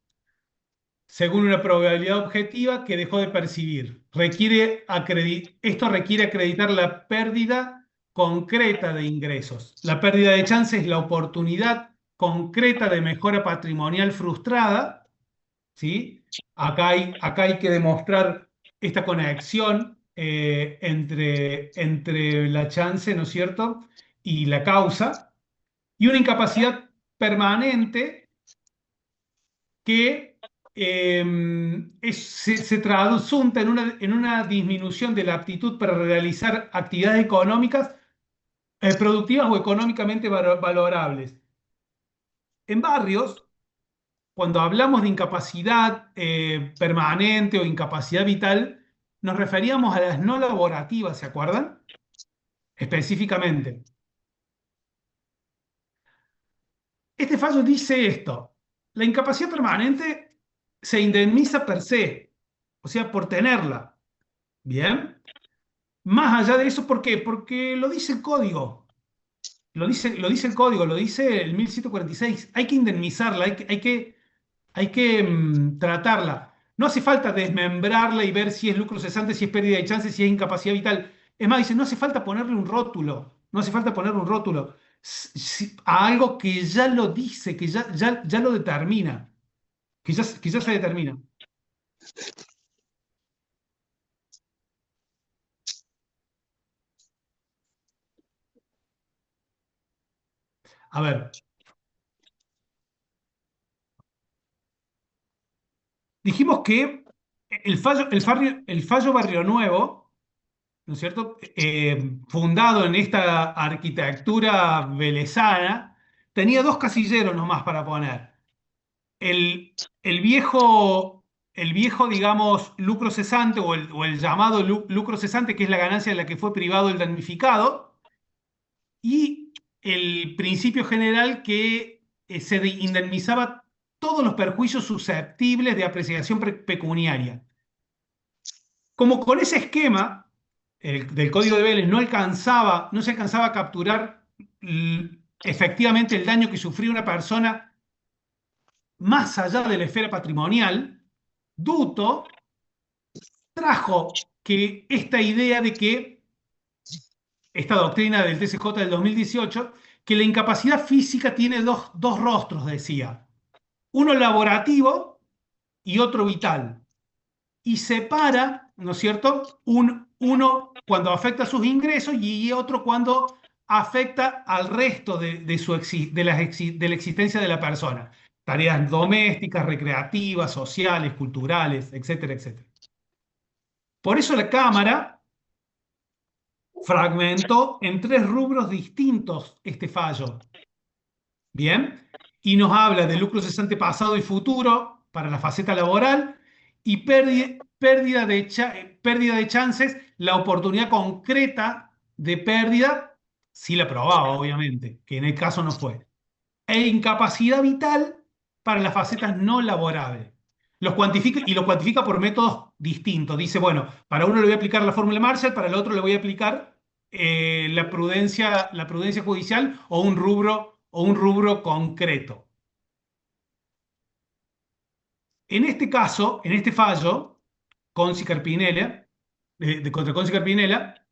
según una probabilidad objetiva que dejó de percibir. Esto requiere acreditar la pérdida concreta de ingresos. La pérdida de chance es la oportunidad concreta de mejora patrimonial frustrada, ¿sí? Acá hay que demostrar esta conexión entre la chance, ¿no es cierto?, y la causa, y una incapacidad permanente que se trasunta en una disminución de la aptitud para realizar actividades económicas, productivas o económicamente valorables. En barrios, cuando hablamos de incapacidad permanente o incapacidad vital, nos referíamos a las no laborativas, ¿se acuerdan? Específicamente. Este fallo dice esto: la incapacidad permanente se indemniza per se, o sea, por tenerla. ¿Bien? Más allá de eso, ¿por qué? Porque lo dice el código. Lo dice el código, lo dice el 1146. Hay que indemnizarla, hay que tratarla. No hace falta desmembrarla y ver si es lucro cesante, si es pérdida de chance, si es incapacidad vital. Es más, dice, no hace falta ponerle un rótulo. No hace falta ponerle un rótulo a algo que ya lo dice, que ya lo determina, que ya se determina. A ver, dijimos que el fallo Barrio Nuevo, ¿no es cierto?, fundado en esta arquitectura velezana, tenía dos casilleros nomás para poner. El, el viejo, el viejo, digamos, lucro cesante o el llamado lucro cesante, que es la ganancia de la que fue privado el damnificado, y el principio general que se indemnizaba todos los perjuicios susceptibles de apreciación pecuniaria. Como con ese esquema del Código de Vélez no se alcanzaba a capturar efectivamente el daño que sufría una persona más allá de la esfera patrimonial, Duto trajo que esta idea de que esta doctrina del TCJ del 2018, que la incapacidad física tiene dos rostros, decía. Uno laborativo y otro vital. Y separa, ¿no es cierto?, uno cuando afecta sus ingresos y otro cuando afecta al resto de la existencia de la persona. Tareas domésticas, recreativas, sociales, culturales, etcétera, etcétera. Por eso la Cámara fragmentó en 3 rubros distintos este fallo. ¿Bien? Y nos habla de lucro cesante pasado y futuro para la faceta laboral y pérdida de chances, la oportunidad concreta de pérdida, si la probaba, obviamente, que en el caso no fue. E incapacidad vital para las facetas no laborables. Los cuantifica por métodos distintos. Dice, bueno, para uno le voy a aplicar la fórmula Marshall, para el otro le voy a aplicar la prudencia judicial o un rubro concreto. En este caso, en este fallo, Conci Carpinella, contra Conci Carpinella,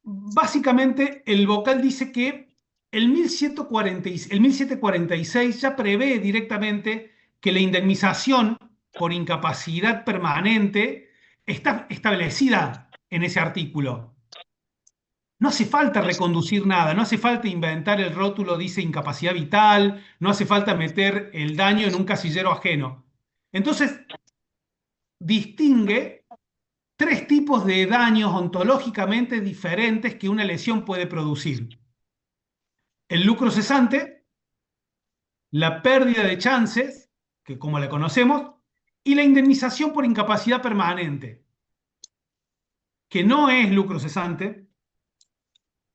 básicamente el vocal dice que el 1746 ya prevé directamente que la indemnización por incapacidad permanente está establecida en ese artículo. No hace falta reconducir nada, no hace falta inventar el rótulo dice incapacidad vital, no hace falta meter el daño en un casillero ajeno. Entonces, distingue 3 tipos de daños ontológicamente diferentes que una lesión puede producir: el lucro cesante, la pérdida de chances, que como la conocemos, y la indemnización por incapacidad permanente, que no es lucro cesante,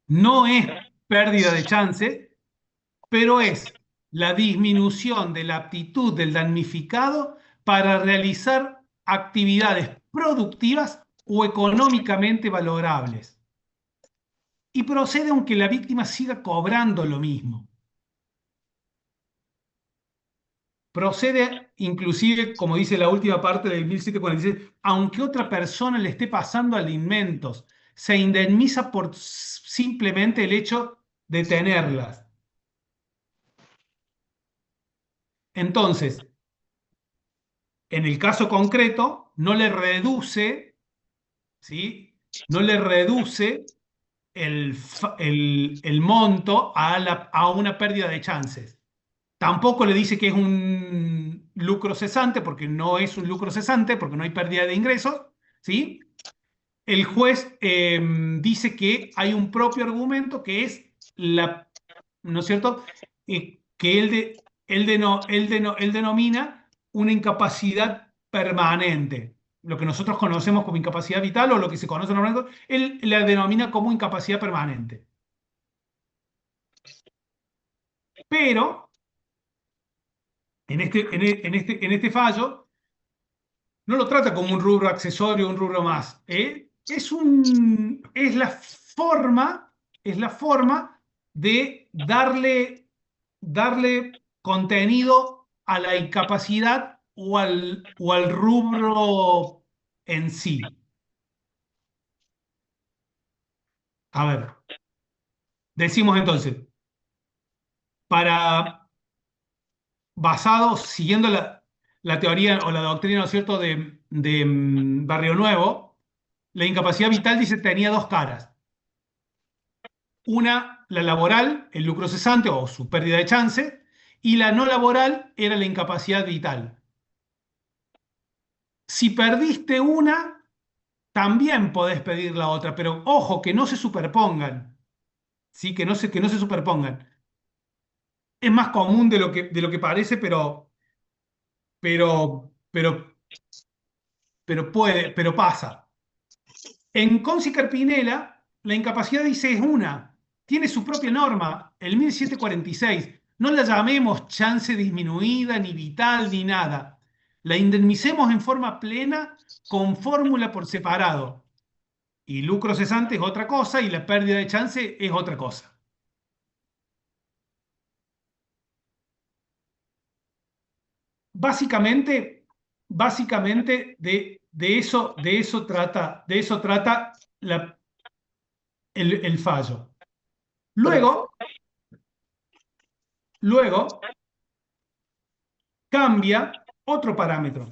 no es pérdida de chance, pero es la disminución de la aptitud del damnificado para realizar actividades productivas o económicamente valorables. Y procede aunque la víctima siga cobrando lo mismo. procede inclusive, como dice la última parte del 1746, aunque otra persona le esté pasando alimentos, se indemniza por simplemente el hecho de tenerlas. Entonces, en el caso concreto, no le reduce, ¿sí? No le reduce el monto a una pérdida de chances. Tampoco le dice que es un lucro cesante, porque no es un lucro cesante, porque no hay pérdida de ingresos, ¿sí? El juez dice que hay un propio argumento que es ¿no es cierto? Que él denomina una incapacidad permanente. Lo que nosotros conocemos como incapacidad vital o lo que se conoce normalmente, él la denomina como incapacidad permanente. Pero en este fallo no lo trata como un rubro accesorio, un rubro más. Es la forma de darle contenido a la incapacidad o al rubro en sí. A ver, decimos entonces, siguiendo la teoría o la doctrina, ¿no es cierto?, de Barrio Nuevo, la incapacidad vital, dice, tenía dos caras. Una, la laboral, el lucro cesante o su pérdida de chance, y la no laboral era la incapacidad vital. Si perdiste una, también podés pedir la otra, pero ojo, que no se superpongan, ¿sí? Que no se superpongan. Es más común de lo que parece, pero, pero, pero pasa. En Conci Carpinella, la incapacidad, dice, es una. Tiene su propia norma, el 1746. No la llamemos chance disminuida, ni vital, ni nada. La indemnicemos en forma plena con fórmula por separado. Y lucro cesante es otra cosa y la pérdida de chance es otra cosa. Básicamente de eso trata el fallo. Luego cambia otro parámetro.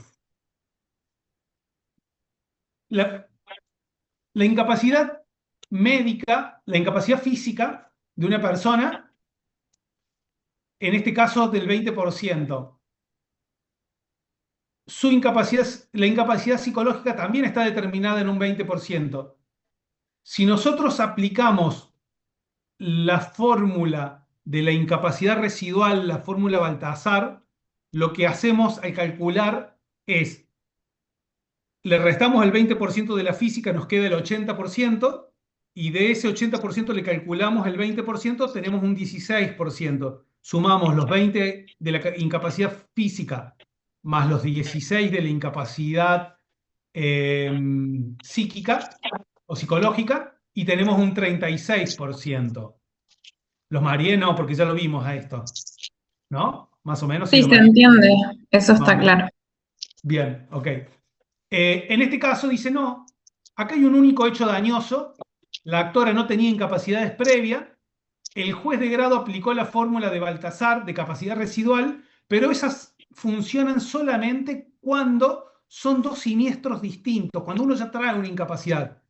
La incapacidad médica, la incapacidad física de una persona, en este caso del 20%. La incapacidad psicológica también está determinada en un 20%. Si nosotros aplicamos la fórmula de la incapacidad residual, la fórmula Baltasar, lo que hacemos al calcular es, le restamos el 20% de la física, nos queda el 80%, y de ese 80% le calculamos el 20%, tenemos un 16%. Sumamos los 20 de la incapacidad física más los 16 de la incapacidad psíquica o psicológica, y tenemos un 36%. Los mareé no, porque ya lo vimos a esto, ¿no? Más o menos. Sí, se entiende, eso está Vamos. claro. Bien, ok. En este caso dice no, acá hay un único hecho dañoso, la actora no tenía incapacidades previas, el juez de grado aplicó la fórmula de Baltasar de capacidad residual, pero esas funcionan solamente cuando son dos siniestros distintos, cuando uno ya trae una incapacidad.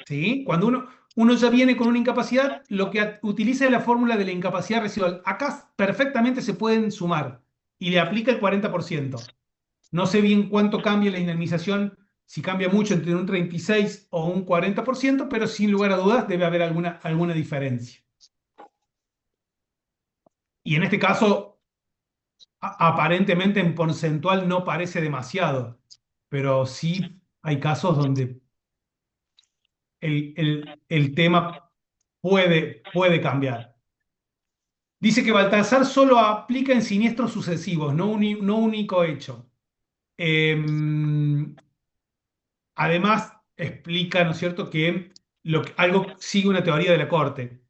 ¿Sí? Cuando uno ya viene con una incapacidad, lo que utiliza es la fórmula de la incapacidad residual. Acá perfectamente se pueden sumar y le aplica el 40%. No sé bien cuánto cambia la indemnización, si cambia mucho entre un 36 o un 40%, pero sin lugar a dudas debe haber alguna diferencia. Y en este caso, aparentemente en porcentual no parece demasiado, pero sí hay casos donde el tema puede cambiar. Dice que Baltasar solo aplica en siniestros sucesivos, no único hecho. Además, explica, ¿no es cierto?, que algo sigue una teoría de la Corte.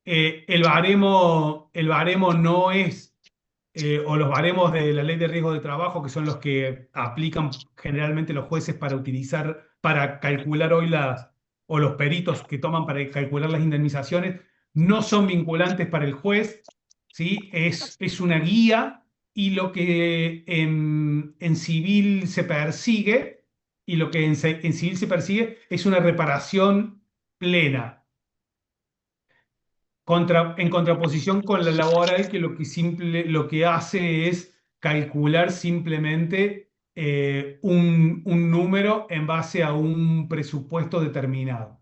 El baremo no es o los baremos de la ley de riesgo de trabajo, que son los que aplican generalmente los jueces para utilizar, para calcular hoy o los peritos que toman para calcular las indemnizaciones, no son vinculantes para el juez, ¿sí? Es una guía y lo que en civil se persigue, y lo que en civil se persigue es una reparación plena en contraposición con la laboral, que lo que hace es calcular simplemente un número en base a un presupuesto determinado.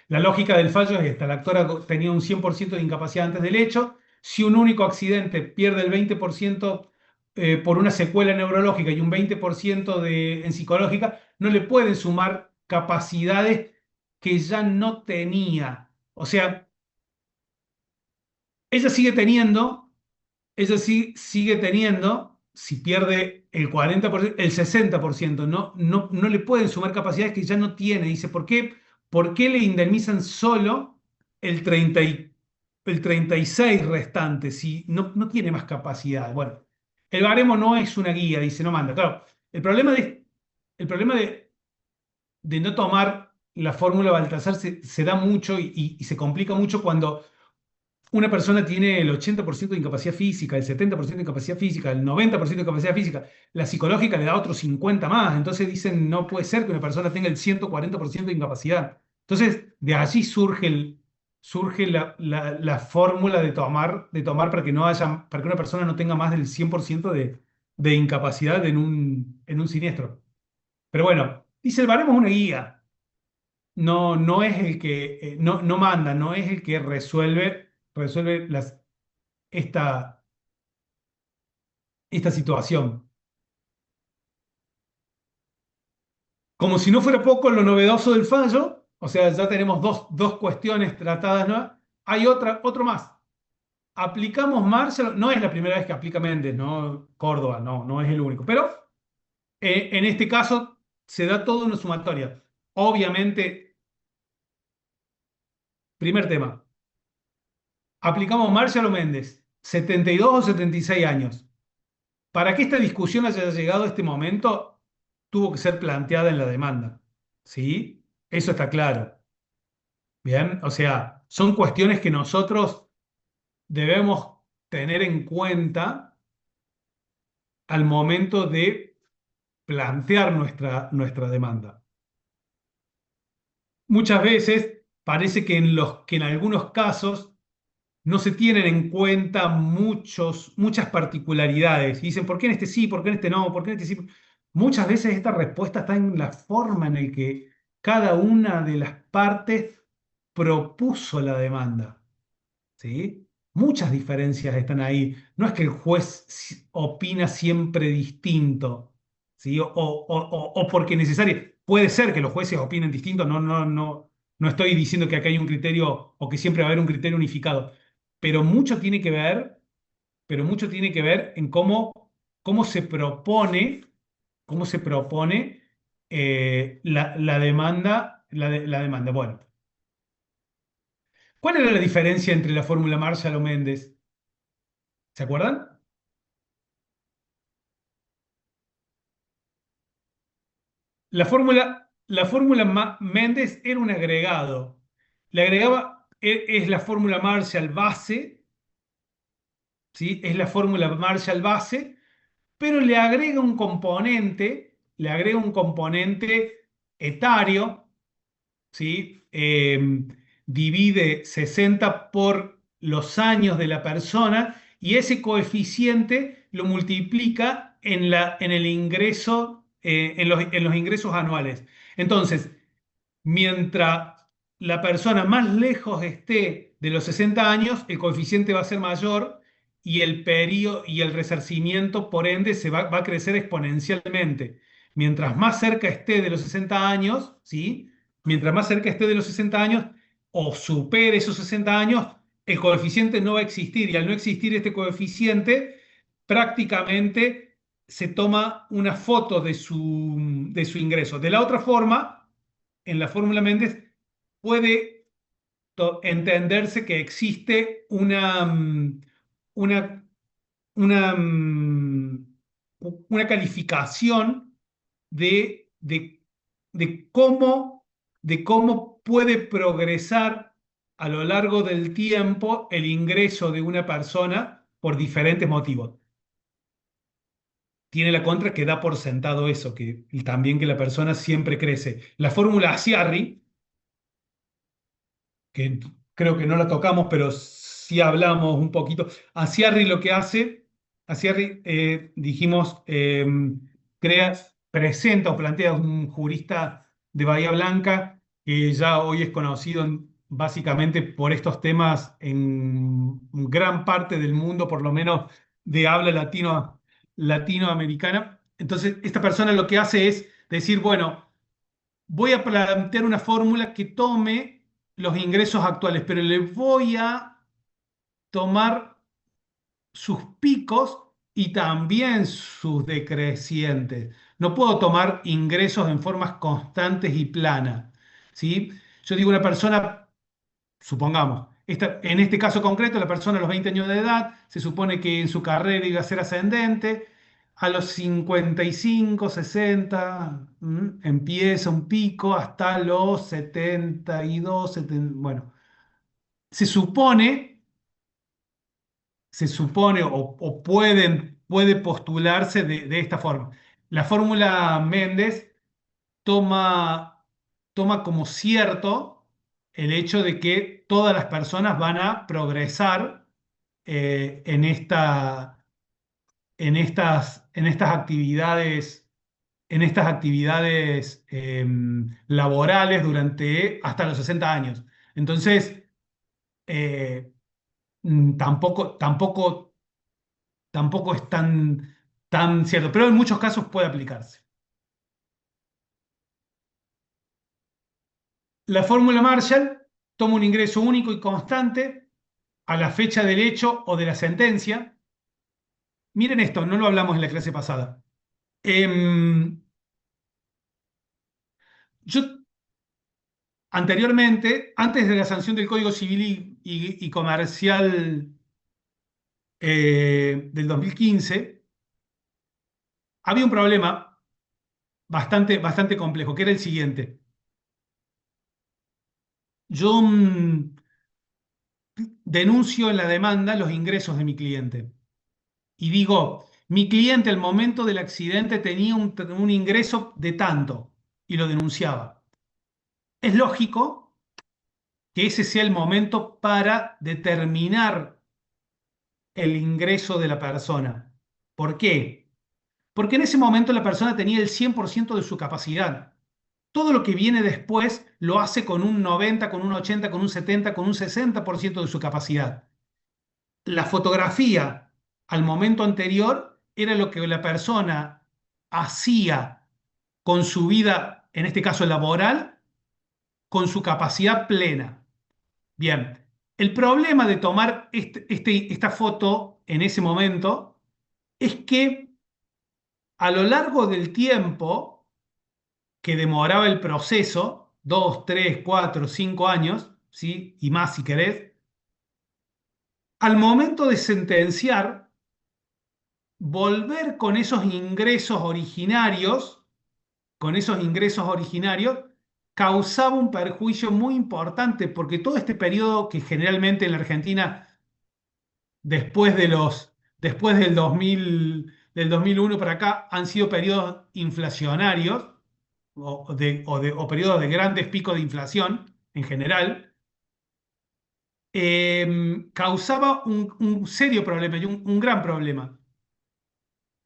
La lógica del fallo es esta: la actora tenía un 100% de incapacidad antes del hecho. Si un único accidente pierde el 20% por una secuela neurológica y un 20% en psicológica, no le pueden sumar capacidades que ya no tenía. O sea, ella sigue teniendo, sigue teniendo, si pierde el 40%, el 60%, no le pueden sumar capacidades que ya no tiene. Dice, ¿por qué le indemnizan solo el 36 restante si no tiene más capacidad? Bueno, el baremo no es una guía, dice, no manda. Claro, el problema de no tomar la fórmula Baltasar se da mucho y se complica mucho cuando una persona tiene el 80% de incapacidad física, el 70% de incapacidad física, el 90% de incapacidad física. La psicológica le da otros 50 más. Entonces dicen, no puede ser que una persona tenga el 140% de incapacidad. Entonces, de allí surge la fórmula de tomar para que una persona no tenga más del 100% de incapacidad en un siniestro. Pero bueno, dice, el baremo es una guía. No es el que, no manda, no es el que resuelve esta, esta situación. Como si no fuera poco lo novedoso del fallo, o sea, ya tenemos dos cuestiones tratadas, ¿no? Hay otro más. Aplicamos Marshall, no es la primera vez que aplica Méndez, ¿no? Córdoba, no es el único, pero en este caso se da toda una sumatoria. Obviamente, primer tema, aplicamos Marshall o Méndez, 72 o 76 años. Para que esta discusión haya llegado a este momento, tuvo que ser planteada en la demanda. ¿Sí? Eso está claro. Bien, o sea, son cuestiones que nosotros debemos tener en cuenta al momento de plantear nuestra demanda. Muchas veces parece que en algunos casos no se tienen en cuenta muchas particularidades. Y dicen, ¿por qué en este sí? ¿Por qué en este no? ¿Por qué en este sí? Muchas veces esta respuesta está en la forma en la que cada una de las partes propuso la demanda. ¿Sí? Muchas diferencias están ahí. No es que el juez opina siempre distinto, ¿sí? O porque necesario. Puede ser que los jueces opinen distinto, no estoy diciendo que acá hay un criterio o que siempre va a haber un criterio unificado, pero mucho tiene que ver, en cómo se propone la demanda, la demanda. Bueno, ¿cuál era la diferencia entre la fórmula Marshall o Méndez? ¿Se acuerdan? La fórmula Méndez era un agregado. Le agregaba, es la fórmula Marshall base, ¿sí? Es la fórmula Marshall base, pero le agrega un componente etario, ¿sí? Divide 60 por los años de la persona y ese coeficiente lo multiplica en el ingreso, en los ingresos anuales. Entonces, mientras la persona más lejos esté de los 60 años, el coeficiente va a ser mayor y el periodo y el resarcimiento, por ende, va a crecer exponencialmente. Mientras más cerca esté de los 60 años, ¿sí? Mientras más cerca esté de los 60 años o supere esos 60 años, el coeficiente no va a existir. Y al no existir este coeficiente, prácticamente se toma una foto de su ingreso. De la otra forma, en la fórmula Méndez puede entenderse que existe una una, mm, una calificación de, de cómo, de cómo puede progresar a lo largo del tiempo el ingreso de una persona por diferentes motivos. Tiene la contra que da por sentado eso, que y también que la persona siempre crece. La fórmula Aciarri, que creo que no la tocamos, pero sí hablamos un poquito. Aciarri lo que hace, Aciarri, dijimos, presenta o plantea un jurista de Bahía Blanca que ya hoy es conocido básicamente por estos temas en gran parte del mundo, por lo menos de habla latinoamericana. Entonces, esta persona lo que hace es decir, bueno, voy a plantear una fórmula que tome los ingresos actuales, pero le voy a tomar sus picos y también sus decrecientes. No puedo tomar ingresos en formas constantes y planas, ¿sí? Yo digo una persona, supongamos, en este caso concreto, la persona a los 20 años de edad, se supone que en su carrera iba a ser ascendente, a los 55, 60, empieza un pico hasta los 72, 70, bueno, se supone, o puede postularse de esta forma. La fórmula Méndez toma como cierto el hecho de que todas las personas van a progresar en estas actividades, laborales hasta los 60 años. Entonces, eh, tampoco es tan cierto, pero en muchos casos puede aplicarse. La fórmula Marshall toma un ingreso único y constante a la fecha del hecho o de la sentencia. Miren esto, no lo hablamos en la clase pasada. Yo anteriormente, antes de la sanción del Código Civil y Comercial del 2015, había un problema bastante complejo, que era el siguiente. Yo denuncio en la demanda los ingresos de mi cliente y digo, mi cliente al momento del accidente tenía un ingreso de tanto y lo denunciaba. Es lógico que ese sea el momento para determinar el ingreso de la persona. ¿Por qué? Porque en ese momento la persona tenía el 100% de su capacidad. Todo lo que viene después lo hace con un 90, con un 80, con un 70, con un 60% de su capacidad. La fotografía al momento anterior era lo que la persona hacía con su vida, en este caso laboral, con su capacidad plena. Bien, el problema de tomar esta foto en ese momento es que a lo largo del tiempo que demoraba el proceso, 2, 3, 4, 5 años, ¿sí? Y más si querés, al momento de sentenciar, volver con esos ingresos originarios, causaba un perjuicio muy importante, porque todo este periodo que generalmente en la Argentina, después del 2001 para acá, han sido periodos inflacionarios o periodos de grandes picos de inflación en general, causaba un serio problema y un gran problema,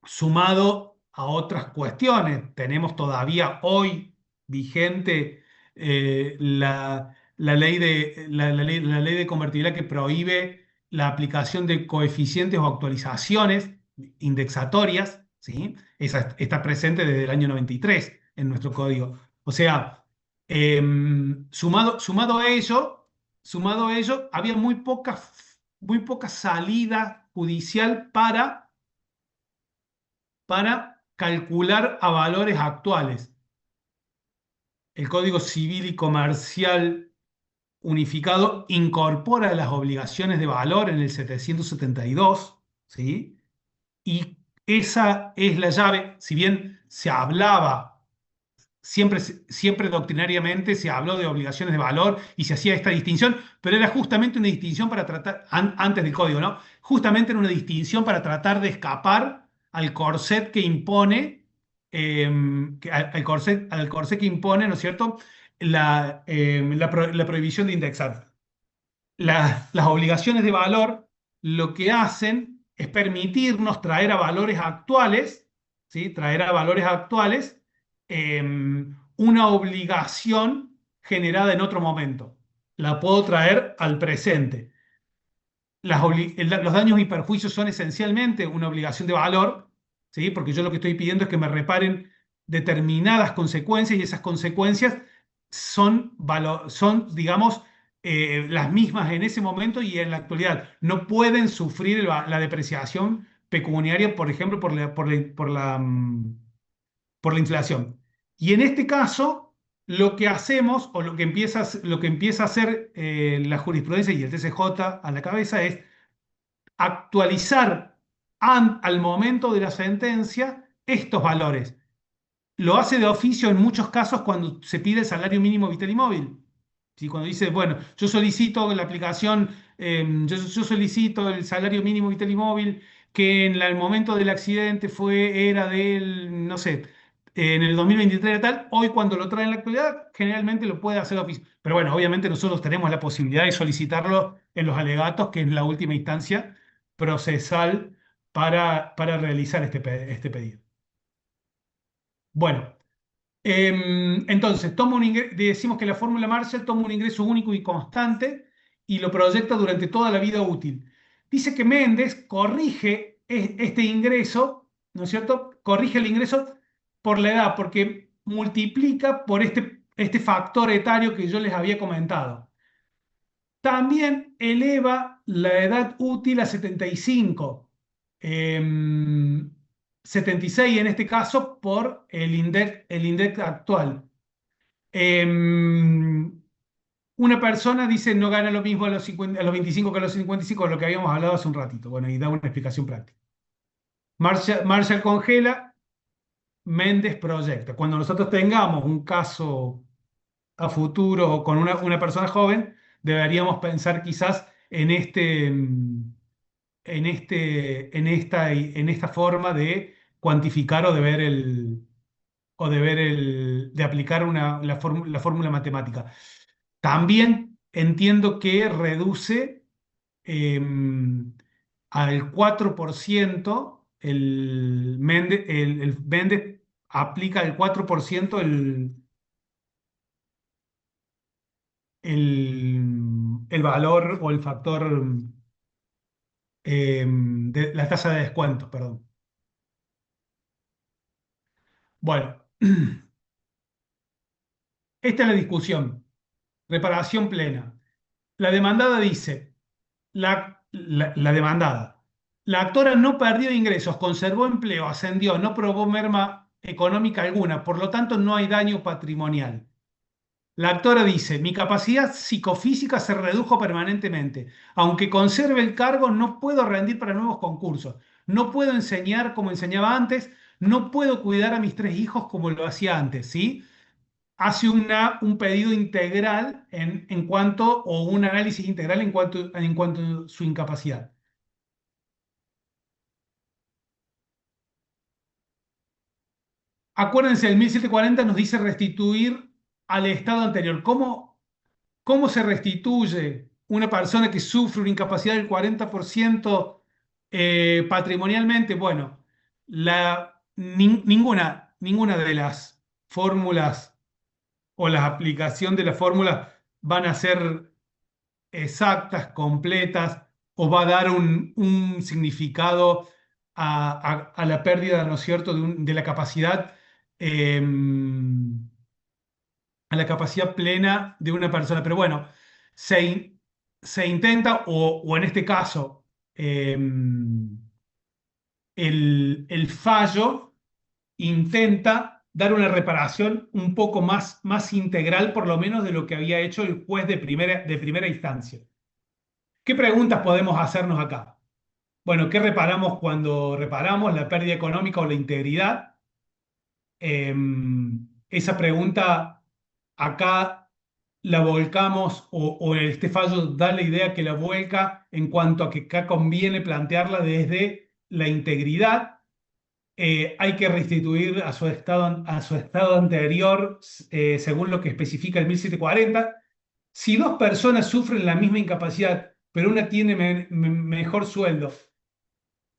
sumado a otras cuestiones. Tenemos todavía hoy vigente la ley de convertibilidad que prohíbe la aplicación de coeficientes o actualizaciones indexatorias, ¿sí? Esa está presente desde el año 93 en nuestro código. O sea, sumado a ello, había muy poca salida judicial para calcular a valores actuales. El Código Civil y Comercial Unificado incorpora las obligaciones de valor en el 772, ¿sí? y esa es la llave. Si bien se hablaba, siempre doctrinariamente se habló de obligaciones de valor y se hacía esta distinción, pero era justamente una distinción para tratar, antes del código, ¿no? Justamente era una distinción para tratar de escapar al corset que impone, al corset que impone, ¿no es cierto?, la prohibición de indexar. Las obligaciones de valor lo que hacen es permitirnos traer a valores actuales, ¿sí? Traer a valores actuales una obligación generada en otro momento. La puedo traer al presente. Los daños y perjuicios son esencialmente una obligación de valor, ¿sí? Porque yo lo que estoy pidiendo es que me reparen determinadas consecuencias y esas consecuencias son digamos, las mismas en ese momento y en la actualidad. No pueden sufrir la depreciación pecuniaria, por ejemplo, por la inflación. Y en este caso, lo que hacemos, o lo que empieza a hacer la jurisprudencia y el TCJ a la cabeza es actualizar al momento de la sentencia estos valores. Lo hace de oficio en muchos casos cuando se pide el salario mínimo vital y móvil. ¿Sí? Cuando dice, bueno, yo solicito la aplicación, yo solicito el salario mínimo vital y móvil que en el momento del accidente era del, no sé, en el 2023 era tal, hoy cuando lo trae en la actualidad, generalmente lo puede hacer de oficio. Pero bueno, obviamente nosotros tenemos la posibilidad de solicitarlo en los alegatos, que es la última instancia procesal para realizar este pedido. Bueno. Entonces, decimos que la fórmula Marshall toma un ingreso único y constante y lo proyecta durante toda la vida útil. Dice que Méndez corrige este ingreso, ¿no es cierto? Corrige el ingreso por la edad, porque multiplica por este factor etario que yo les había comentado. También eleva la edad útil a 75. 76 en este caso por el INDEC actual. Una persona dice no gana lo mismo a los 25 que a los 55, lo que habíamos hablado hace un ratito. Bueno, y da una explicación práctica. Marshall congela, Méndez proyecta. Cuando nosotros tengamos un caso a futuro con una persona joven, deberíamos pensar quizás en esta forma de cuantificar o de aplicar la fórmula matemática. También entiendo que reduce al 4%, el Méndez aplica al 4% el valor o el factor de la tasa de descuento, perdón. Bueno, esta es la discusión. Reparación plena. La demandada dice, la demandada, la actora no perdió ingresos, conservó empleo, ascendió, no probó merma económica alguna, por lo tanto no hay daño patrimonial. La actora dice, mi capacidad psicofísica se redujo permanentemente. Aunque conserve el cargo, no puedo rendir para nuevos concursos. No puedo enseñar como enseñaba antes. No puedo cuidar a mis 3 hijos como lo hacía antes, ¿sí? Hace un pedido integral en cuanto, o un análisis integral en cuanto a su incapacidad. Acuérdense, el 1740 nos dice restituir al estado anterior. ¿Cómo se restituye una persona que sufre una incapacidad del 40% patrimonialmente? Bueno, ninguna de las fórmulas o la aplicación de la fórmula van a ser exactas, completas, o va a dar un significado a la pérdida, ¿no es cierto?, de la capacidad, a la capacidad plena de una persona. Pero bueno, se intenta, o en este caso, el fallo intenta dar una reparación un poco más integral, por lo menos de lo que había hecho el juez de primera instancia. ¿Qué preguntas podemos hacernos acá? bueno, ¿qué reparamos cuando reparamos la pérdida económica o la integridad? Esa pregunta acá la volcamos, o este fallo da la idea que la vuelca en cuanto a que acá conviene plantearla desde la integridad. Hay que restituir a su estado anterior, según lo que especifica el 1740. Si dos personas sufren la misma incapacidad, pero una tiene mejor sueldo,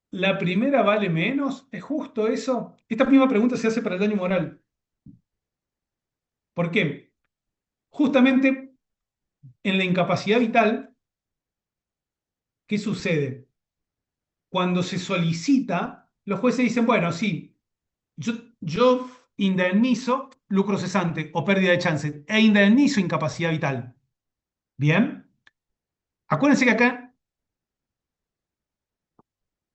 ¿la primera vale menos? ¿Es justo eso? Esta misma pregunta se hace para el daño moral. ¿Por qué? Justamente en la incapacidad vital, ¿qué sucede? Cuando se solicita, los jueces dicen, bueno, sí, yo indemnizo lucro cesante o pérdida de chance e indemnizo incapacidad vital. ¿Bien? Acuérdense que acá,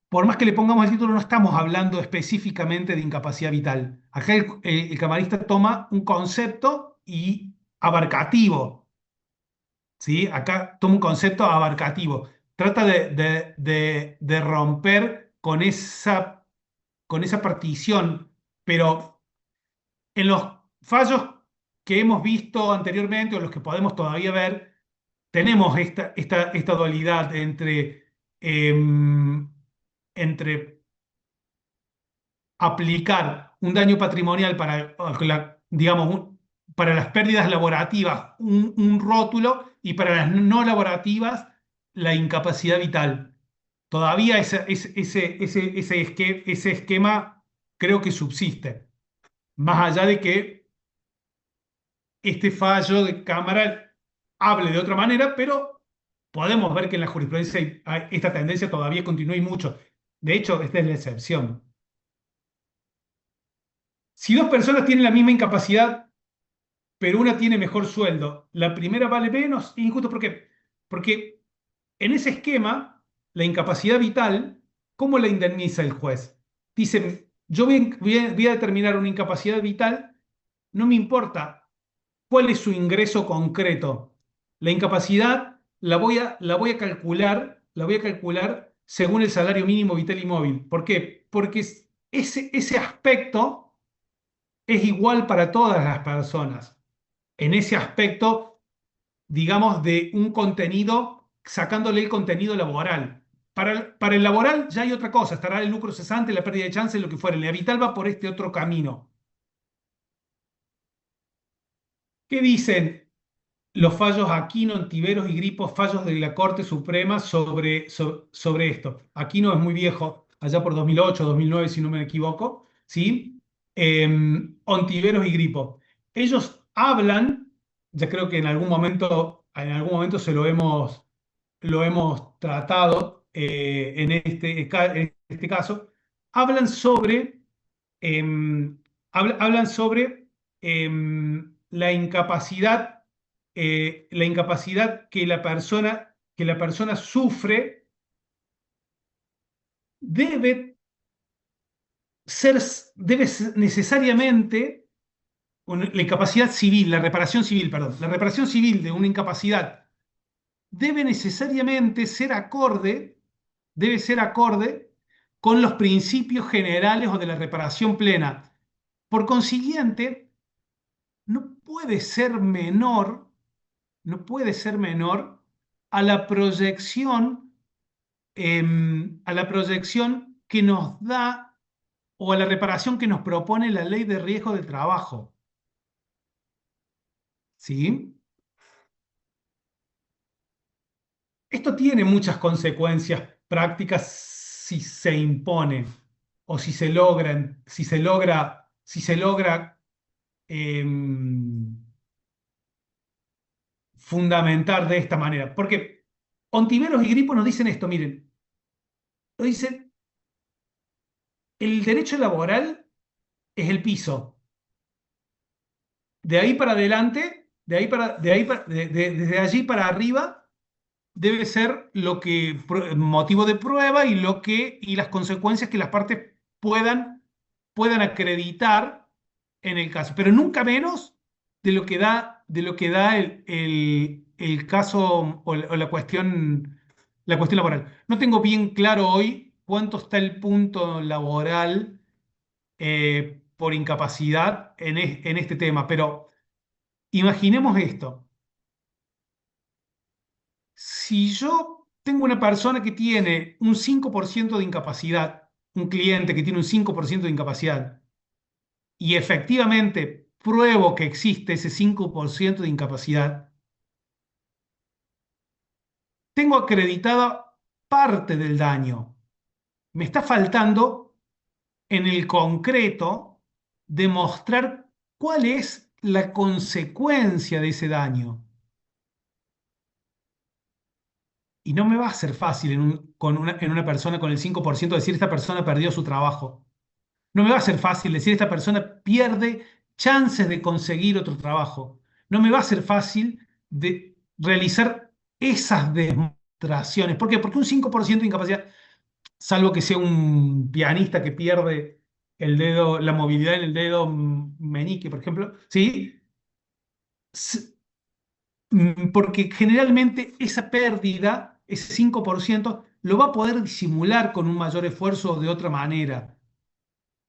por más que le pongamos el título, no estamos hablando específicamente de incapacidad vital. Acá el camarista toma un concepto y abarcativo. ¿Sí? Acá toma un concepto abarcativo. Trata de romper con esa partición, pero en los fallos que hemos visto anteriormente o los que podemos todavía ver, tenemos esta dualidad entre aplicar un daño patrimonial para, digamos, para las pérdidas laborativas un rótulo y para las no laborativas la incapacidad vital. Todavía ese esquema creo que subsiste, más allá de que este fallo de Cámara hable de otra manera, pero podemos ver que en la jurisprudencia esta tendencia todavía continúa y mucho. De hecho, esta es la excepción. Si dos personas tienen la misma incapacidad, pero una tiene mejor sueldo, ¿la primera vale menos? Es injusto. ¿Por qué? Porque en ese esquema, la incapacidad vital, ¿cómo la indemniza el juez? Dice, yo voy a determinar una incapacidad vital, no me importa cuál es su ingreso concreto. La incapacidad la voy a calcular según el salario mínimo vital y móvil. ¿Por qué? Porque ese aspecto es igual para todas las personas. En ese aspecto, digamos, de un contenido, sacándole el contenido laboral. Para el laboral ya hay otra cosa, estará el lucro cesante, la pérdida de chance, lo que fuera. La vital va por este otro camino. ¿Qué dicen los fallos Aquino, Ontiveros y Gripos, fallos de la Corte Suprema sobre esto? Aquino es muy viejo, allá por 2008, 2009, si no me equivoco, ¿sí? Ontiveros y Gripos. Ellos hablan, ya creo que en algún momento lo hemos tratado en este caso, hablan sobre la incapacidad que la persona sufre debe ser necesariamente la incapacidad civil, la reparación civil, perdón, la reparación civil de una incapacidad debe necesariamente debe ser acorde con los principios generales o de la reparación plena. Por consiguiente, no puede ser menor a la proyección, que nos da o a la reparación que nos propone la ley de riesgo del trabajo. ¿Sí? Esto tiene muchas consecuencias prácticas si se impone o si se logra fundamentar de esta manera. Porque Ontiveros y Gripo nos dicen esto, miren, nos dicen, el derecho laboral es el piso. De ahí para adelante, desde allí para arriba, debe ser motivo de prueba y las consecuencias que las partes puedan acreditar en el caso, pero nunca menos de lo que da el caso o la cuestión la cuestión laboral. No tengo bien claro hoy cuánto está el punto laboral por incapacidad en este tema, pero imaginemos esto. Si yo tengo una persona que tiene un 5% de incapacidad, un cliente que tiene un 5% de incapacidad, y efectivamente pruebo que existe ese 5% de incapacidad, tengo acreditada parte del daño. Me está faltando en el concreto demostrar cuál es la consecuencia de ese daño. Y no me va a ser fácil en una persona con el 5% decir esta persona perdió su trabajo. No me va a ser fácil decir esta persona pierde chances de conseguir otro trabajo. No me va a ser fácil de realizar esas demostraciones. ¿Por qué? Porque un 5% de incapacidad, salvo que sea un pianista que pierde el dedo, la movilidad en el dedo meñique, por ejemplo, ¿sí? S- Porque generalmente esa pérdida, ese 5%, lo va a poder disimular con un mayor esfuerzo o de otra manera.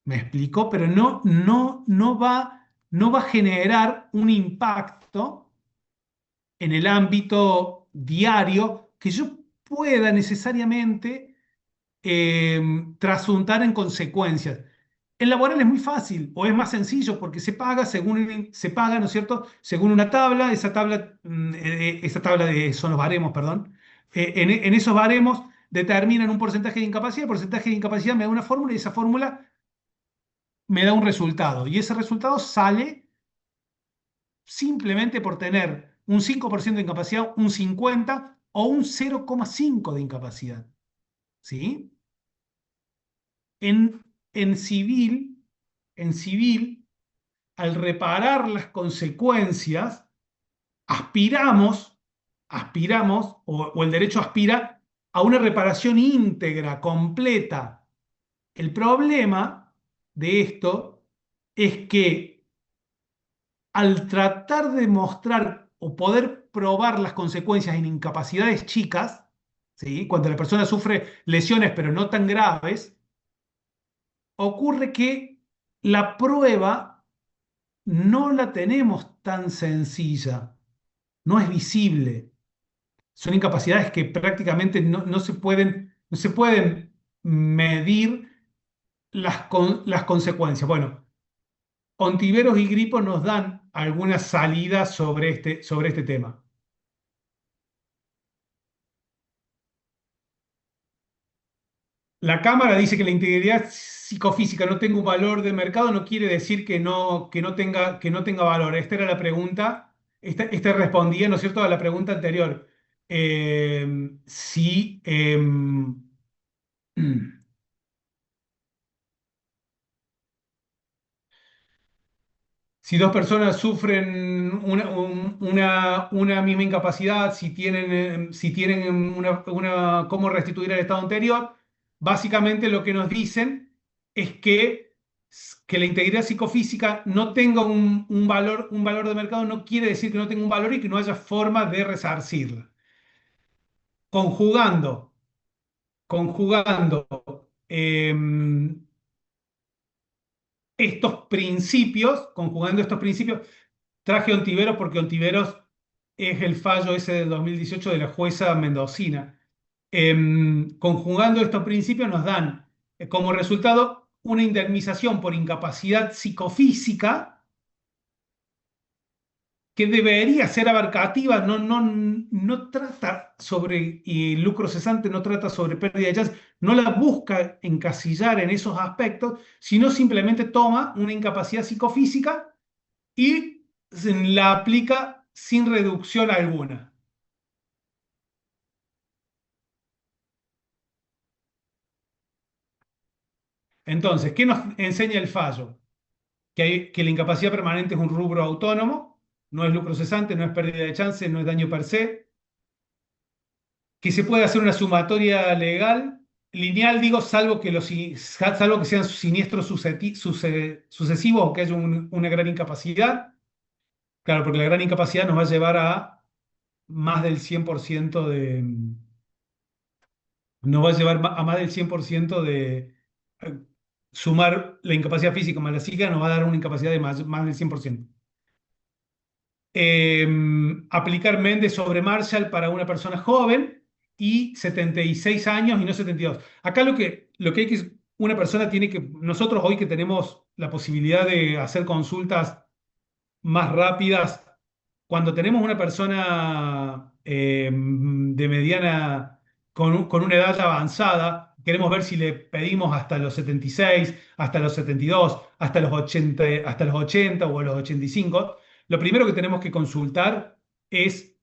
¿Me explico? Pero no va a generar un impacto en el ámbito diario que yo pueda necesariamente trasuntar en consecuencias. En laboral es muy fácil o es más sencillo porque se paga, ¿no es cierto? Según una tabla, esa tabla son los baremos, perdón. En esos baremos determinan un porcentaje de incapacidad, el porcentaje de incapacidad me da una fórmula y esa fórmula me da un resultado. Y ese resultado sale simplemente por tener un 5% de incapacidad, un 50 o un 0,5 de incapacidad. ¿Sí? En, en civil, en civil, al reparar las consecuencias, aspiramos, o el derecho aspira a una reparación íntegra, completa. El problema de esto es que al tratar de mostrar o poder probar las consecuencias en incapacidades chicas, ¿sí? Cuando la persona sufre lesiones pero no tan graves, ocurre que la prueba no la tenemos tan sencilla, no es visible. Son incapacidades que prácticamente no se pueden medir las consecuencias. Bueno, Ontiveros y Grippo nos dan algunas salidas sobre este tema. La Cámara dice que la integridad psicofísica no tenga un valor de mercado, no quiere decir que no tenga valor. Esta era la pregunta, esta respondía, ¿no es cierto?, a la pregunta anterior. Si si dos personas sufren una misma incapacidad, si tienen cómo restituir el estado anterior, básicamente lo que nos dicen es que la integridad psicofísica no tenga un valor de mercado, no quiere decir que no tenga un valor y que no haya forma de resarcirla. Conjugando, conjugando conjugando estos principios, traje Ontiveros porque Ontiveros es el fallo ese del 2018 de la jueza mendocina. Conjugando estos principios nos dan como resultado una indemnización por incapacidad psicofísica que debería ser abarcativa, no trata sobre lucro cesante, no trata sobre pérdida de chance, no la busca encasillar en esos aspectos, sino simplemente toma una incapacidad psicofísica y la aplica sin reducción alguna. Entonces, ¿qué nos enseña el fallo? Que la incapacidad permanente es un rubro autónomo, no es lucro cesante, no es pérdida de chance, no es daño per se, que se puede hacer una sumatoria legal, lineal, digo, salvo que sean siniestros sucesivos o que haya una gran incapacidad. Claro, porque la gran incapacidad nos va a llevar a más del 100% no va a llevar a más del 100% de sumar la incapacidad física más la psíquica, nos va a dar una incapacidad de más del 100%. Aplicar Mendes sobre Marshall para una persona joven y 76 años y no 72. Acá lo que hay que, una persona tiene que, nosotros hoy que tenemos la posibilidad de hacer consultas más rápidas, cuando tenemos una persona de mediana, con una edad avanzada, queremos ver si le pedimos hasta los 76, hasta los 72, hasta los 80 o los 85. Lo primero que tenemos que consultar es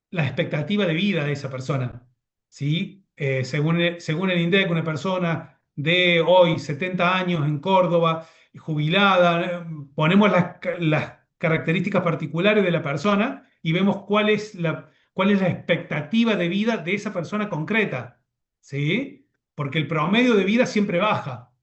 la expectativa de vida de esa persona. ¿Sí? Según el INDEC, una persona de hoy 70 años en Córdoba, jubilada, ponemos las características particulares de la persona y vemos cuál es la expectativa de vida de esa persona concreta. ¿Sí? Porque el promedio de vida siempre baja.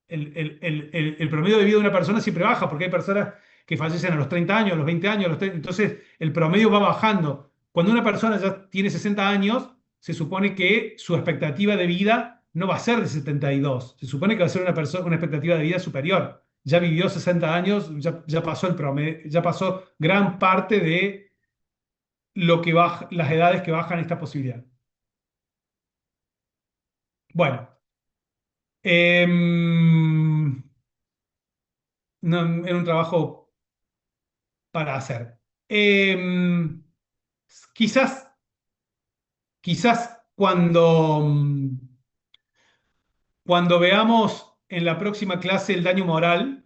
El promedio de vida de una persona siempre baja, porque hay personas que fallecen a los 30 años, a los 20 años, entonces el promedio va bajando. Cuando una persona ya tiene 60 años, se supone que su expectativa de vida no va a ser de 72, se supone que va a ser una expectativa de vida superior. Ya vivió 60 años, ya pasó el promedio, ya pasó gran parte de lo que baja, las edades que bajan esta posibilidad. Bueno, era un trabajo para hacer. Quizás, quizás cuando veamos en la próxima clase el daño moral,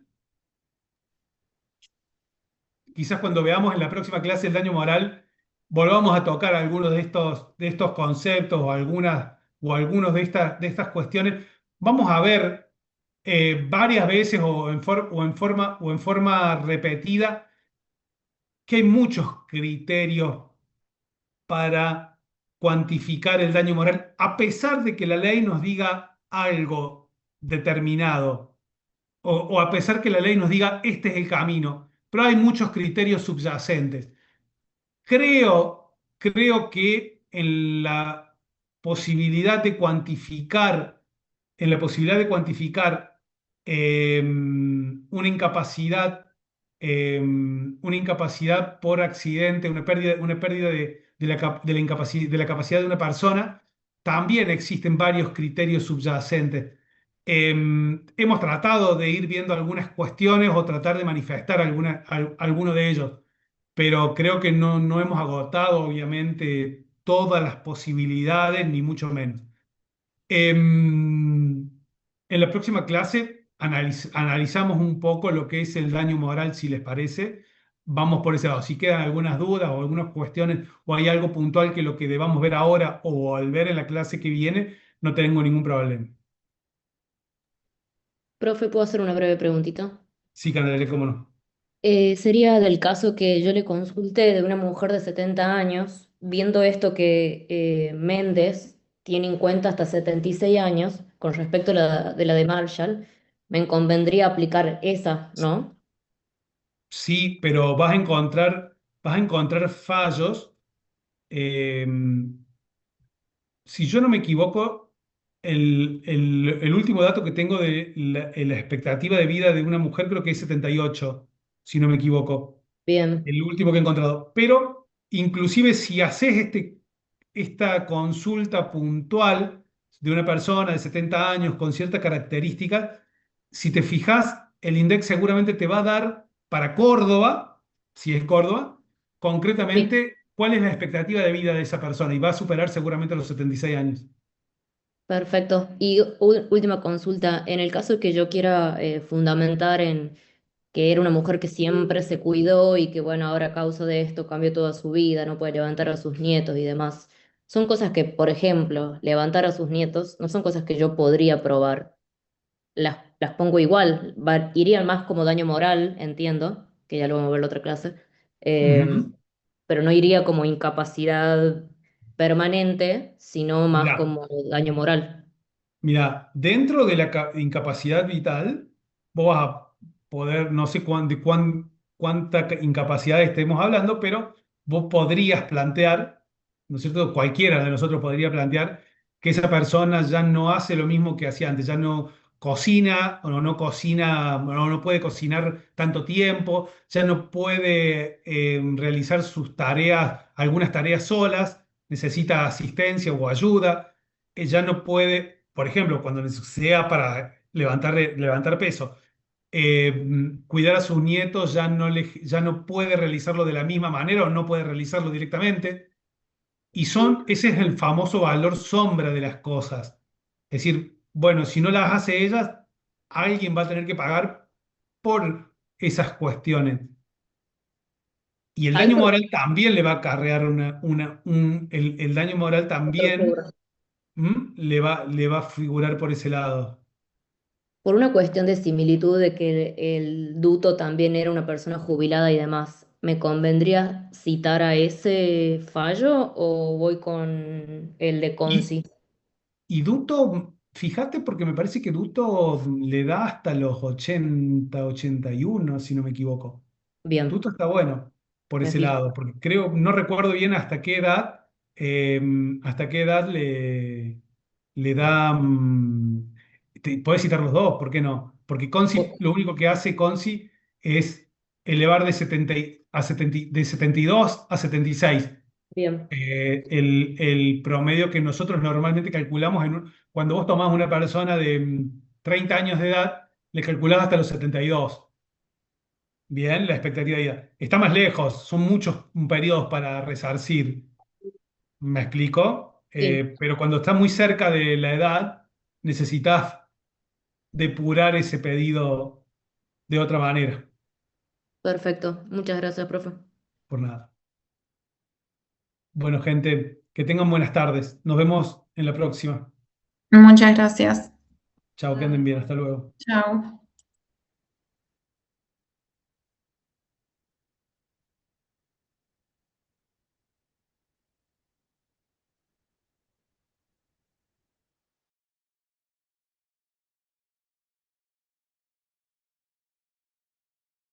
quizás cuando veamos en la próxima clase el daño moral, volvamos a tocar algunos de estos conceptos o algunos de estas cuestiones. Vamos a ver varias veces o en forma repetida que hay muchos criterios para cuantificar el daño moral, a pesar de que la ley nos diga algo determinado, o a pesar que la ley nos diga este es el camino, pero hay muchos criterios subyacentes. Creo que posibilidad de cuantificar, en la posibilidad de cuantificar una incapacidad por accidente, una pérdida de la capacidad de una persona, también existen varios criterios subyacentes. Hemos tratado de ir viendo algunas cuestiones o tratar de manifestar alguno de ellos, pero creo que no hemos agotado, obviamente, todas las posibilidades, ni mucho menos. En la próxima clase analizamos un poco lo que es el daño moral, si les parece. Vamos por ese lado. Si quedan algunas dudas o algunas cuestiones o hay algo puntual que lo que debamos ver ahora o al ver en la clase que viene, no tengo ningún problema. Profe, ¿puedo hacer una breve preguntita? Sí, Candelaria, cómo no. Sería del caso que yo le consulté de una mujer de 70 años, viendo esto que Méndez tiene en cuenta hasta 76 años con respecto a la de Marshall, me convendría aplicar esa, ¿no? Sí, pero vas a encontrar fallos. eh, si yo no me equivoco, el último dato que tengo de la expectativa de vida de una mujer creo que es 78, si no me equivoco. Bien, El último que he encontrado. Pero inclusive si haces esta consulta puntual de una persona de 70 años con ciertas características, si te fijas, el INDEC seguramente te va a dar para Córdoba, si es Córdoba, sí, concretamente cuál es la expectativa de vida de esa persona y va a superar seguramente los 76 años. perfecto. Y última consulta, en el caso que yo quiera fundamentar en que era una mujer que siempre se cuidó y que, bueno, ahora a causa de esto cambió toda su vida, no puede levantar a sus nietos y demás. Son cosas que, por ejemplo, levantar a sus nietos no son cosas que yo podría probar. Las pongo igual, irían más como daño moral, entiendo, que ya lo vamos a ver en la otra clase, eh, Ujú. pero no iría como incapacidad permanente, sino más Mirá, como daño moral. Mira, dentro de la incapacidad vital, vos vas a poder, no sé cuánta incapacidad estemos hablando, pero vos podrías plantear, ¿no es cierto? Cualquiera de nosotros podría plantear que esa persona ya no hace lo mismo que hacía antes, ya no cocina o no cocina, o no puede cocinar tanto tiempo, ya no puede realizar sus tareas, algunas tareas solas, necesita asistencia o ayuda, ya no puede, por ejemplo, cuando sea para levantar peso, cuidar a sus nietos ya no puede realizarlo de la misma manera o no puede realizarlo directamente. Ese es el famoso valor sombra de las cosas. Es decir, bueno, si no las hace ellas, alguien va a tener que pagar por esas cuestiones. Y el Ahí daño por, moral también le va a acarrear el daño moral otro también rubro. le va a figurar por ese lado. Por una cuestión de similitud de que el Duto también era una persona jubilada y demás, ¿me convendría citar a ese fallo o voy con el de Y, Conci? y Duto, fíjate, porque me parece que Duto le da hasta los 80, 81, si no me equivoco. Bien, Tuto está bueno por me ese fijo. lado, porque no recuerdo bien eh, hasta qué edad le da. Podés citar los dos, ¿por qué no? Porque Conci, lo único que hace Conci es elevar de 72 a 76. Bien, El promedio que nosotros normalmente calculamos cuando vos tomás una persona de 30 años de edad, le calculás hasta los 72. Bien, la expectativa de vida. Está más lejos, son muchos periodos para resarcir, ¿me explico? sí, Pero cuando está muy cerca de la edad, necesitas depurar ese pedido de otra manera, perfecto. Muchas gracias, profe. por nada. Bueno, gente, que tengan buenas tardes. Nos vemos en la próxima. Muchas gracias. Chao, que anden bien, hasta luego. Chao.